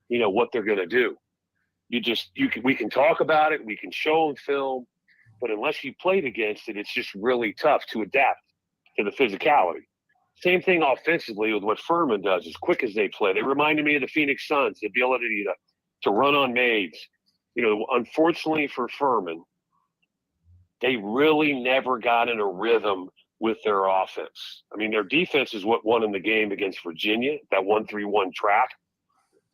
what they're going to do. We can talk about it. We can show them film, but unless you played against it, it's just really tough to adapt to the physicality. Same thing offensively with what Furman does, as quick as they play. They reminded me of the Phoenix Suns, the ability to run on maids. Unfortunately for Furman, they really never got in a rhythm with their offense. I mean, their defense is what won in the game against Virginia, that 1-3-1 trap.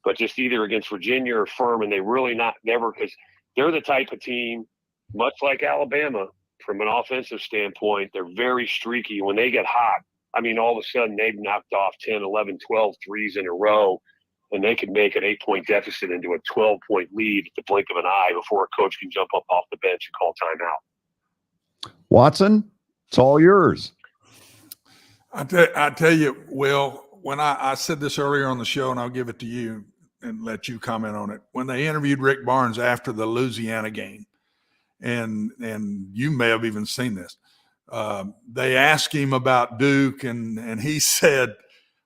But just either against Virginia or Furman, they really never, because they're the type of team, much like Alabama, from an offensive standpoint, they're very streaky. When they get hot, I mean, all of a sudden they've knocked off 10, 11, 12 threes in a row, and they can make an 8-point deficit into a 12-point lead at the blink of an eye before a coach can jump up off the bench and call timeout. Watson, it's all yours. I tell you, Will, when I said this earlier on the show, and I'll give it to you and let you comment on it. When they interviewed Rick Barnes after the Louisiana game, and you may have even seen this, they asked him about Duke, and he said,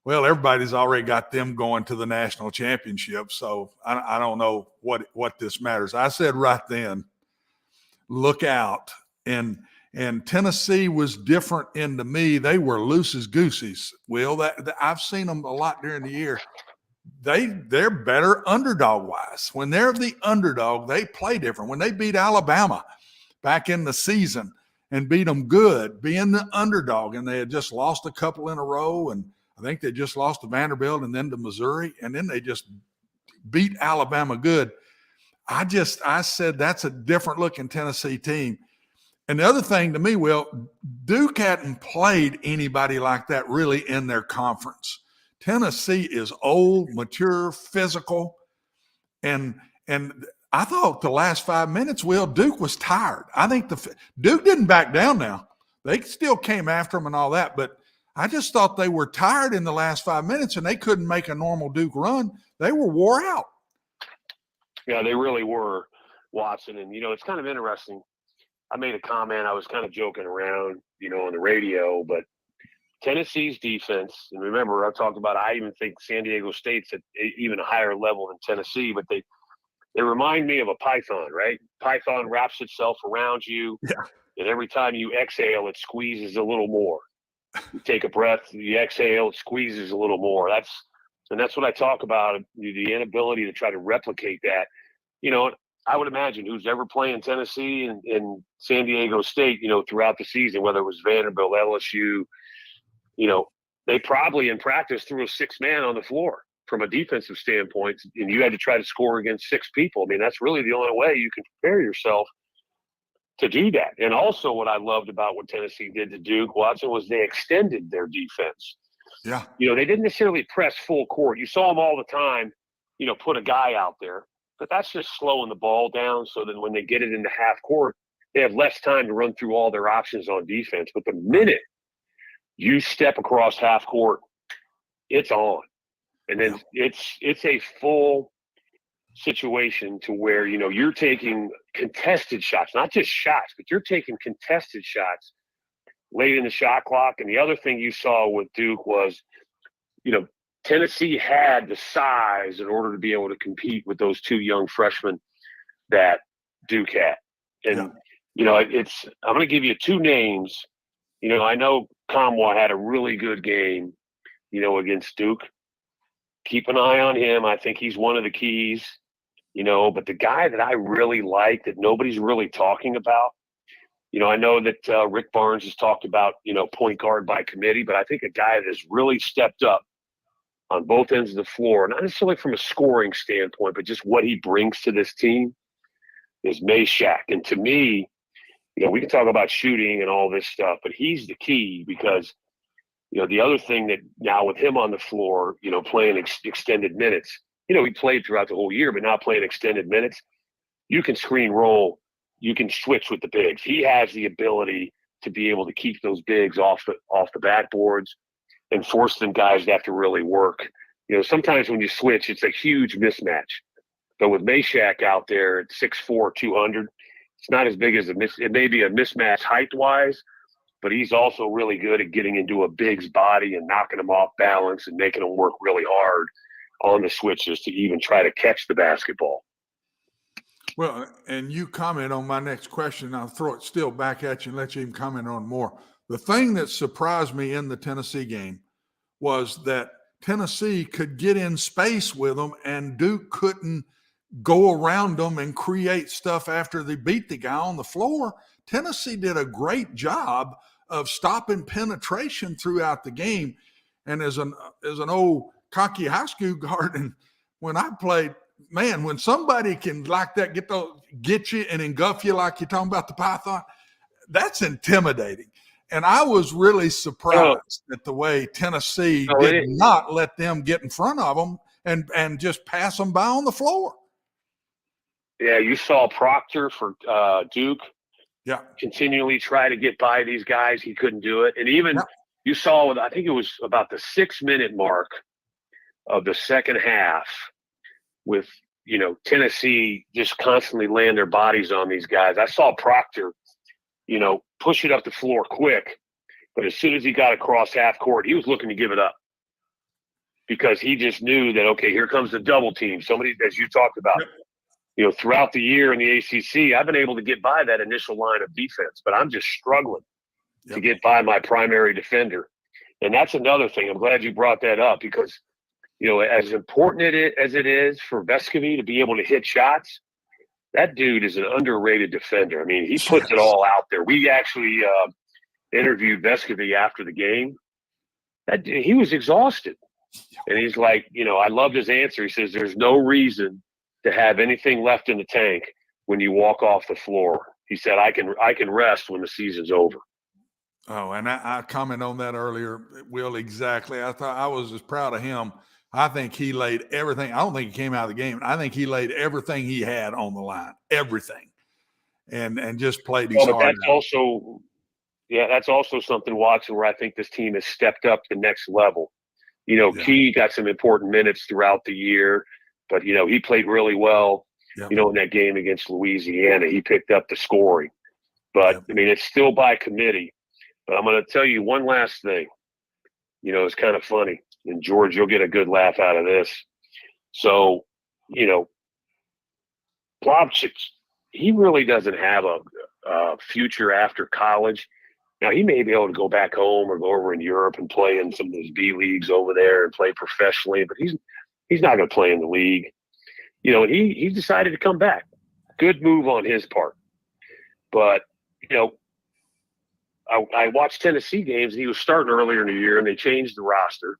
well, everybody's already got them going to the national championship, so I don't know what this matters. I said right then, look out. And Tennessee was different, and to me, they were loose as goosies. Will, I've seen them a lot during the year. They're better underdog-wise. When they're the underdog, they play different. When they beat Alabama back in the season and beat them good, being the underdog, and they had just lost a couple in a row, and I think they just lost to Vanderbilt and then to Missouri, and then they just beat Alabama good. I said that's a different looking Tennessee team. And the other thing to me, Will, Duke hadn't played anybody like that really in their conference. Tennessee is old, mature, physical, and I thought the last 5 minutes, Will, Duke was tired. I think Duke didn't back down now. They still came after them and all that, but I just thought they were tired in the last 5 minutes, and they couldn't make a normal Duke run. They were wore out. Yeah, they really were, Watson. And, it's kind of interesting. I made a comment. I was kind of joking around, on the radio, but Tennessee's defense, and remember, I talked about, I even think San Diego State's at even a higher level than Tennessee, but they remind me of a python, right? Python wraps itself around you, and every time you exhale, it squeezes a little more. You take a breath, you exhale, it squeezes a little more. That's what I talk about, the inability to try to replicate that. I would imagine who's ever playing Tennessee and San Diego State, throughout the season, whether it was Vanderbilt, LSU, they probably in practice threw a 6-man on the floor from a defensive standpoint, and you had to try to score against 6 people. I mean, that's really the only way you can prepare yourself to do that. And also what I loved about what Tennessee did to Duke, Watson, was they extended their defense. Yeah. They didn't necessarily press full court. You saw them all the time, put a guy out there. But that's just slowing the ball down so that when they get it into half court, they have less time to run through all their options on defense. But the minute you step across half court, it's on. And then it's a full situation to where, you're taking contested shots, not just shots, but you're taking contested shots late in the shot clock. And the other thing you saw with Duke was, Tennessee had the size in order to be able to compete with those 2 young freshmen that Duke had. And, I'm going to give you 2 names. I know Kamwa had a really good game, against Duke. Keep an eye on him. I think he's one of the keys, but the guy that I really like that nobody's really talking about, I know that Rick Barnes has talked about, point guard by committee, but I think a guy that has really stepped up on both ends of the floor, not necessarily from a scoring standpoint, but just what he brings to this team is Meshack. And to me, we can talk about shooting and all this stuff, but he's the key because, the other thing that now with him on the floor, playing extended minutes, he played throughout the whole year, but now playing extended minutes, you can screen roll, you can switch with the bigs. He has the ability to be able to keep those bigs off the backboards and force them guys to have to really work sometimes when you switch, it's a huge mismatch. But with Meshack out there at 6'4", 200, it's not as big as it may be a mismatch height-wise, but he's also really good at getting into a big's body and knocking him off balance and making him work really hard on the switches to even try to catch the basketball. Well, and you comment on my next question. I'll throw it still back at you and let you even comment on more. The thing that surprised me in the Tennessee game was that Tennessee could get in space with them and Duke couldn't go around them and create stuff after they beat the guy on the floor. Tennessee did a great job of stopping penetration throughout the game. And as an old cocky high school guard, and when I played, man, when somebody can like that get you and engulf you like you're talking about the Python, that's intimidating. And I was really surprised at the way Tennessee did not let them get in front of them and just pass them by on the floor. Yeah, you saw Proctor for Duke. Yeah, continually try to get by these guys. He couldn't do it. And even you saw, I think it was about the 6-minute mark of the second half with, Tennessee just constantly laying their bodies on these guys. I saw Proctor, push it up the floor quick. But as soon as he got across half court, he was looking to give it up because he just knew that, okay, here comes the double team. Somebody, as you talked about, throughout the year in the ACC, I've been able to get by that initial line of defense, but I'm just struggling to get by my primary defender. And that's another thing. I'm glad you brought that up because, as important as it is for Vescovi to be able to hit shots, that dude is an underrated defender. I mean, he puts it all out there. We actually interviewed Vescovi after the game. He was exhausted. And he's like, I loved his answer. He says, there's no reason to have anything left in the tank when you walk off the floor. He said, I can rest when the season's over. Oh, and I commented on that earlier, Will, exactly. I thought I was as proud of him. I think he laid everything. I don't think he came out of the game. I think he laid everything he had on the line, everything, and just played his heart out. That's also something, Watson, where I think this team has stepped up to the next level. Key got some important minutes throughout the year. But, he played really well, in that game against Louisiana. He picked up the scoring. But, I mean, it's still by committee. But I'm going to tell you one last thing. It's kind of funny. And, George, you'll get a good laugh out of this. So, Plobchik, he really doesn't have a future after college. Now, he may be able to go back home or go over in Europe and play in some of those B leagues over there and play professionally. But he's not going to play in the league. And he decided to come back. Good move on his part. But, I watched Tennessee games, and he was starting earlier in the year, and they changed the roster.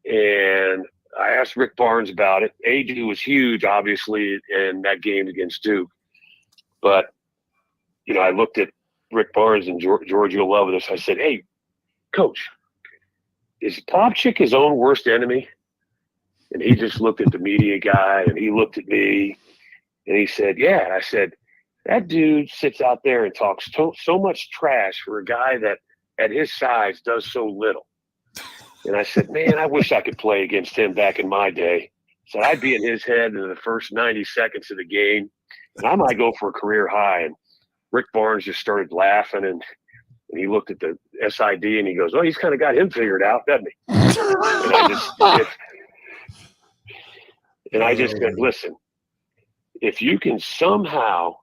And I asked Rick Barnes about it. AD was huge, obviously, in that game against Duke. But, I looked at Rick Barnes, and George, you'll love this. I said, hey, Coach, is Plobchik his own worst enemy? And he just looked at the media guy, and he looked at me, and he said, yeah. And I said, that dude sits out there and talks so much trash for a guy that at his size does so little. And I said, man, I wish I could play against him back in my day. So I'd be in his head in the first 90 seconds of the game, and I might go for a career high. And Rick Barnes just started laughing, and he looked at the SID, and he goes, oh, he's kind of got him figured out, doesn't he? And I just said, listen, if you can somehow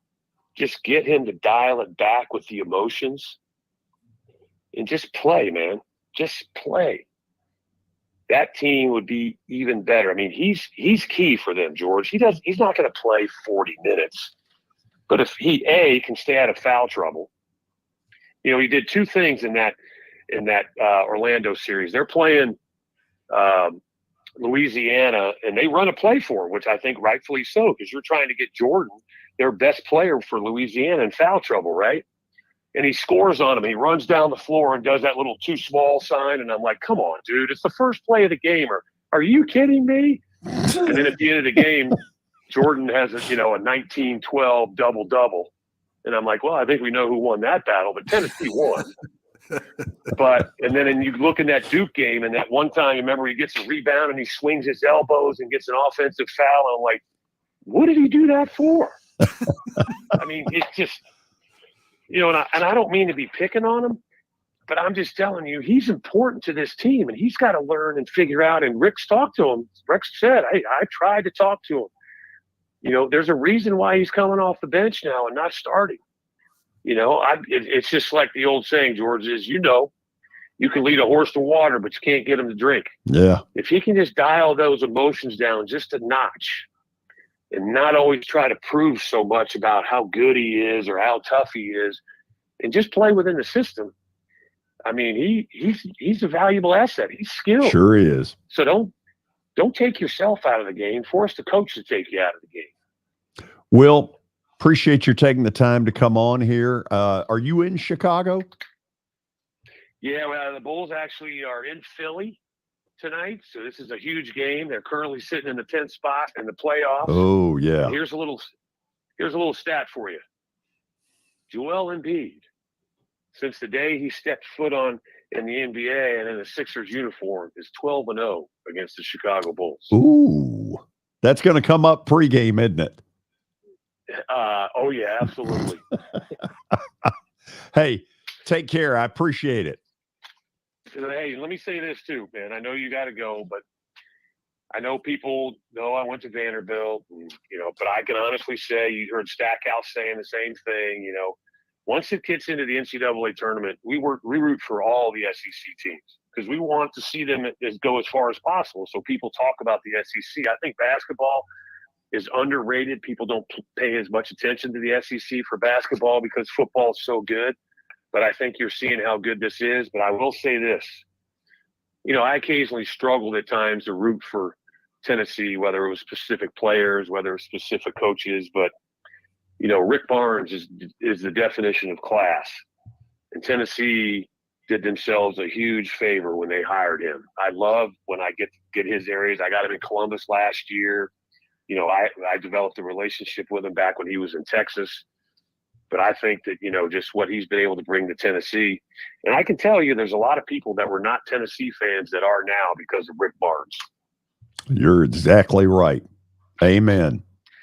just get him to dial it back with the emotions and just play, man, just play, that team would be even better. I mean, he's key for them, George. He's not going to play 40 minutes. But if he, can stay out of foul trouble, he did two things in that Orlando series. They're playing Louisiana, and they run a play for him, which I think rightfully so, because you're trying to get Jordan, their best player for Louisiana, in foul trouble, right? And he scores on him. He runs down the floor and does that little too small sign, and I'm like, come on, dude, it's the first play of the game. Are you kidding me? And then at the end of the game, Jordan has a 19-12 double-double. And I'm like, well, I think we know who won that battle, but Tennessee won. And then you look in that Duke game, and that one time, remember, he gets a rebound and he swings his elbows and gets an offensive foul. I'm like, what did he do that for? I mean, it's just, and I don't mean to be picking on him, but I'm just telling you, he's important to this team, and he's got to learn and figure out. And Rick's talked to him. Rick said, I tried to talk to him. There's a reason why he's coming off the bench now and not starting. It's just like the old saying, George, is, you can lead a horse to water, but you can't get him to drink. Yeah. If he can just dial those emotions down just a notch and not always try to prove so much about how good he is or how tough he is, and just play within the system, I mean, he's a valuable asset. He's skilled. Sure is. So don't take yourself out of the game. Force the coach to take you out of the game. Will, appreciate you taking the time to come on here. Are you in Chicago? Yeah, well, the Bulls actually are in Philly tonight, so this is a huge game. They're currently sitting in the 10th spot in the playoffs. Oh, yeah. Here's a little stat for you. Joel Embiid, since the day he stepped foot in the NBA and in a Sixers uniform, is 12-0 against the Chicago Bulls. Ooh, that's going to come up pregame, isn't it? Oh, yeah, absolutely. Hey, take care. I appreciate it. Hey, let me say this too, man. I know you got to go, but I know people know I went to Vanderbilt, and, but I can honestly say, you heard Stackhouse saying the same thing. Once it gets into the NCAA tournament, we root for all the SEC teams because we want to see them go as far as possible. So people talk about the SEC. I think basketball is underrated. People don't pay as much attention to the SEC for basketball because football is so good. But I think you're seeing how good this is. But I will say this. I occasionally struggled at times to root for Tennessee, whether it was specific players, whether it was specific coaches. But, Rick Barnes is the definition of class. And Tennessee did themselves a huge favor when they hired him. I love when I get his areas. I got him in Columbus last year. I developed a relationship with him back when he was in Texas. But I think that, just what he's been able to bring to Tennessee. And I can tell you there's a lot of people that were not Tennessee fans that are now because of Rick Barnes. You're exactly right. Amen.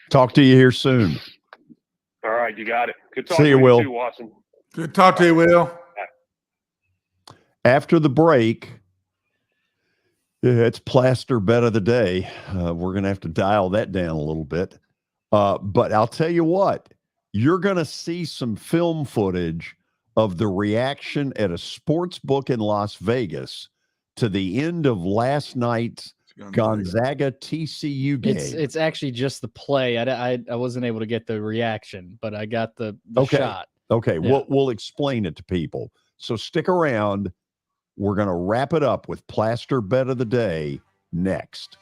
Talk to you here soon. All right, you got it. Good talking to you, Will. Too, Watson. Good talk to you, Will. After the break, it's plaster bet of the day. We're going to have to dial that down a little bit. But I'll tell you what. You're going to see some film footage of the reaction at a sports book in Las Vegas to the end of last night's Gonzaga TCU game. It's actually just the play. I wasn't able to get the reaction, but I got the shot. Okay, Yeah. we'll explain it to people. So stick around. We're going to wrap it up with Plaster Bet of the Day next.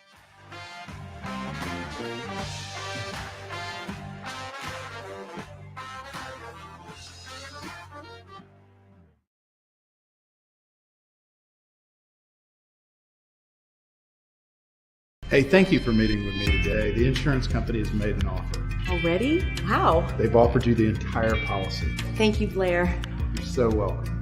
Hey, thank you for meeting with me today. The insurance company has made an offer. Already? How? They've offered you the entire policy. Thank you, Blair. You're so welcome.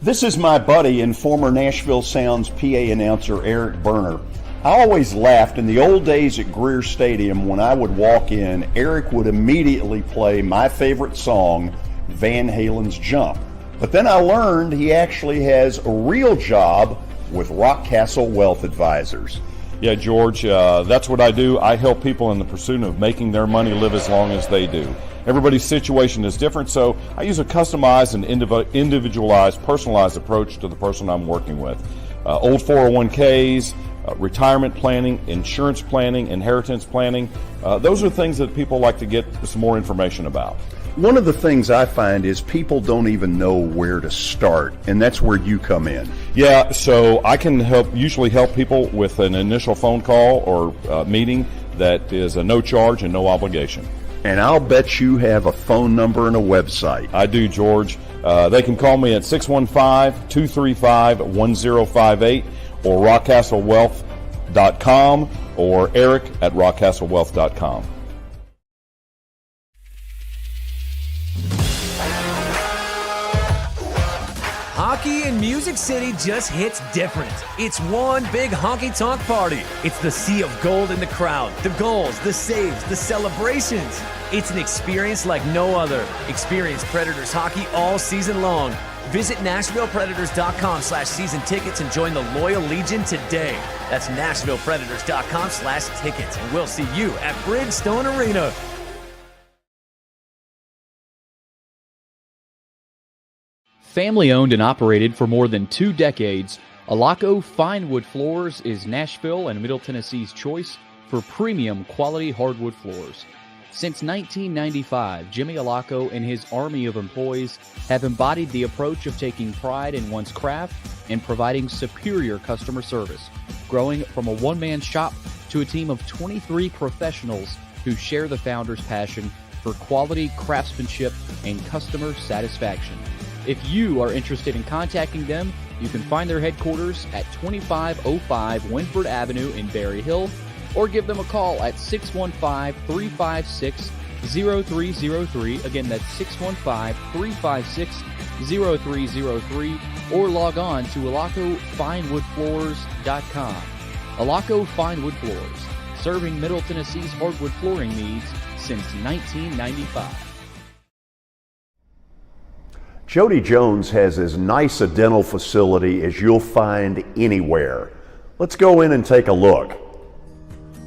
This is my buddy and former Nashville Sounds PA announcer Eric Berner. I always laughed in the old days at Greer Stadium when I would walk in, Eric would immediately play my favorite song, Van Halen's Jump. But then I learned he actually has a real job with Rockcastle Wealth Advisors. Yeah, George, that's what I do. I help people in the pursuit of making their money live as long as they do. Everybody's situation is different, so I use a customized and individualized, personalized approach to the person I'm working with. Old 401ks, retirement planning, insurance planning, inheritance planning. Those are things that people like to get some more information about. One of the things I find is people don't even know where to start, and that's where you come in. Yeah, so I can usually help people with an initial phone call or meeting that is a no charge and no obligation. And I'll bet you have a phone number and a website. I do, George. They can call me at 615-235-1058 or Rockcastle Wealth rockcastlewealth.com or Eric at rockcastlewealth.com. Hockey in Music City just hits different. It's one big honky-tonk party. It's the sea of gold in the crowd, the goals, the saves, the celebrations. It's an experience like no other. Experience Predators hockey all season long. Visit NashvillePredators.com/season tickets and join the Loyal Legion today. That's NashvillePredators.com/tickets, and we'll see you at Bridgestone Arena. Family owned and operated for more than 2 decades, Alaco Fine Wood Floors is Nashville and Middle Tennessee's choice for premium quality hardwood floors. Since 1995, Jimmy Alaco and his army of employees have embodied the approach of taking pride in one's craft and providing superior customer service, growing from a one-man shop to a team of 23 professionals who share the founder's passion for quality craftsmanship and customer satisfaction. If you are interested in contacting them, you can find their headquarters at 2505 Winford Avenue in Berry Hill, or give them a call at 615-356-0303. Again, that's 615-356-0303, or log on to alacofinewoodfloors.com. Alaco Fine Wood Floors, serving Middle Tennessee's hardwood flooring needs since 1995. Jody Jones has as nice a dental facility as you'll find anywhere. Let's go in and take a look.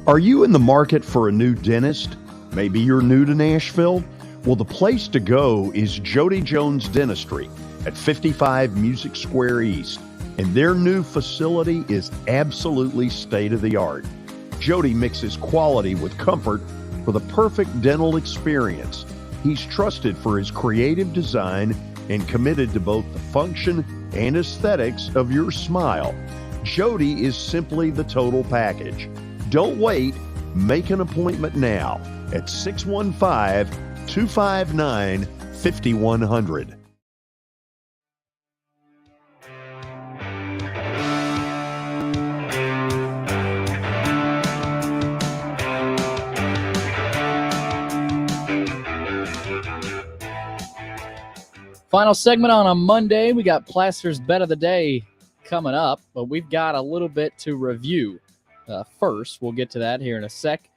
Are you in the market for a new dentist? Maybe you're new to Nashville? Well, the place to go is Jody Jones Dentistry at 55 Music Square East, and their new facility is absolutely state-of-the-art. Jody mixes quality with comfort for the perfect dental experience. He's trusted for his creative design and committed to both the function and aesthetics of your smile. Jody is simply the total package. Don't wait. Make an appointment now at 615-259-5100. Final segment on a Monday. We got Plaster's Bet of the Day coming up, but we've got a little bit to review. First, we'll get to that here in a sec.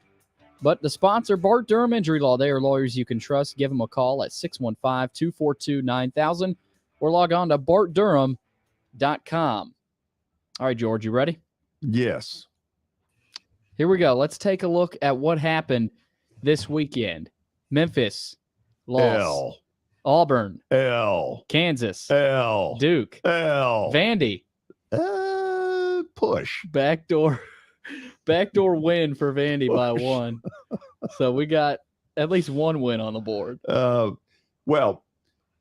But the sponsor, Bart Durham Injury Law, they are lawyers you can trust. Give them a call at 615-242-9000 or log on to bartdurham.com. All right, George, you ready? Yes. Here we go. Let's take a look at what happened this weekend. Memphis lost. L. Auburn. L. Kansas. L. Duke. L. Vandy. Push. Backdoor win for Vandy by 1. So we got at least one win on the board. Well,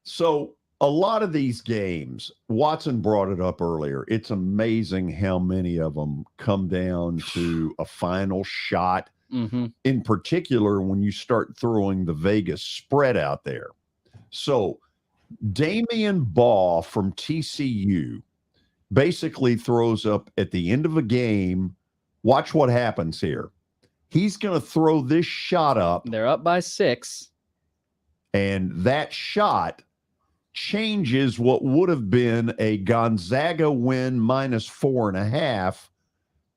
so a lot of these games, Watson brought it up earlier. It's amazing how many of them come down to a final shot. Mm-hmm. In particular, when you start throwing the Vegas spread out there. So Damian Baugh from TCU basically throws up at the end of a game. Watch what happens here. He's going to throw this shot up. They're up by 6. And that shot changes what would have been a Gonzaga win minus 4.5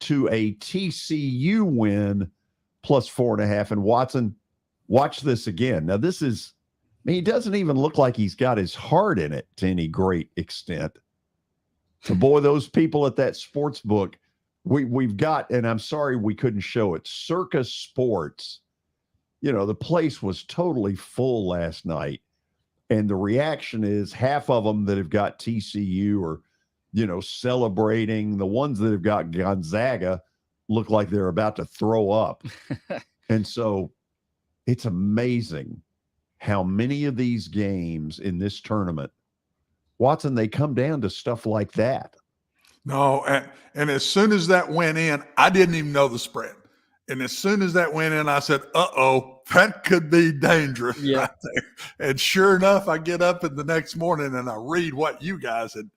to a TCU win plus 4.5. And Watson, watch this again. Now, this is, he doesn't even look like he's got his heart in it to any great extent. So, boy, those people at that sports book, we've got, and I'm sorry we couldn't show it, Circus Sports. You know, the place was totally full last night. And the reaction is half of them that have got TCU are, you know, celebrating. The ones that have got Gonzaga look like they're about to throw up. And so it's amazing how many of these games in this tournament, Watson, they come down to stuff like that. No, and as soon as that went in, I didn't even know the spread. And as soon as that went in, I said, uh-oh, that could be dangerous right there. And sure enough, I get up in the next morning and I read what you guys had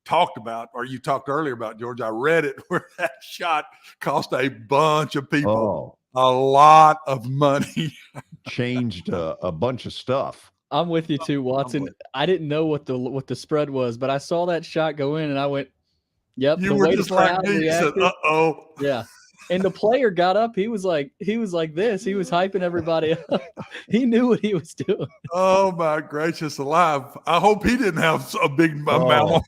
talked about, or you talked earlier about, George, I read it where that shot cost a bunch of people a lot of money. Changed a bunch of stuff. I'm with you too, Watson. I didn't know what the spread was, but I saw that shot go in, and I went, "Yep." You were just like me. You said, "Uh-oh." Yeah. And the player got up. He was like this. He was hyping everybody up. He knew what he was doing. Oh my gracious alive! I hope he didn't have a big amount.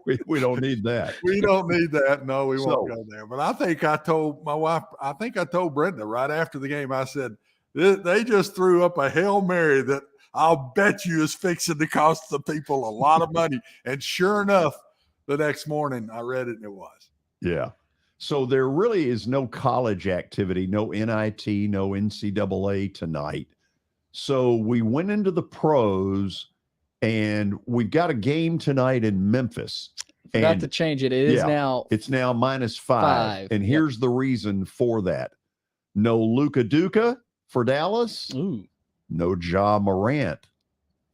We don't need that. We don't need that. No, we won't go there. But I think I told my wife. I think I told Brenda right after the game. I said they just threw up a Hail Mary that I'll bet you is fixing to cost the people a lot of money. And sure enough, the next morning I read it and it was. Yeah. So there really is no college activity, no NIT, no NCAA tonight. So we went into the pros, and we've got a game tonight in Memphis. Forgot to change it. It's now -5. And here's the reason for that. No Luka Duka for Dallas. Ooh. No Ja Morant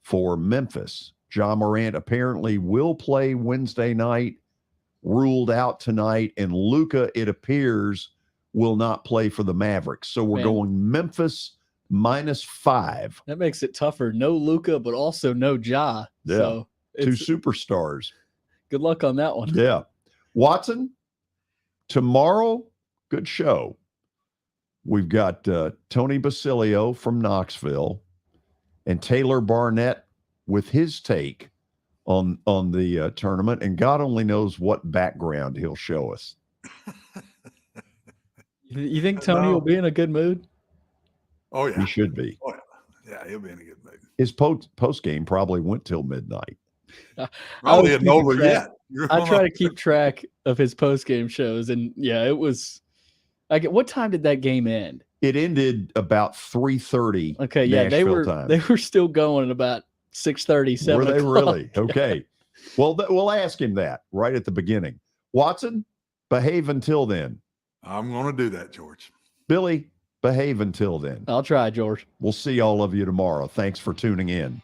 for Memphis. Ja Morant apparently will play Wednesday night, ruled out tonight, and Luka, it appears, will not play for the Mavericks. So we're going Memphis -5. That makes it tougher. No Luka, but also no Ja. Yeah. So two superstars. Good luck on that one. Yeah. Watson, tomorrow, good show. We've got Tony Basilio from Knoxville and Taylor Barnett with his take on the tournament, and God only knows what background he'll show us. You think Tony will be in a good mood? Oh yeah, he should be. Oh yeah, he'll be in a good mood. His post game probably went till midnight. Probably isn't over yet. I try to keep track of his post game shows, and yeah, it was. Like, what time did that game end? It ended about 3:30. Okay, yeah, Nashville time. They were still going at about 6:30, 7 Were they o'clock. really? Okay. Well, we'll ask him that right at the beginning. Watson, behave until then. I'm going to do that, George. Billy, behave until then. I'll try, George. We'll see all of you tomorrow. Thanks for tuning in.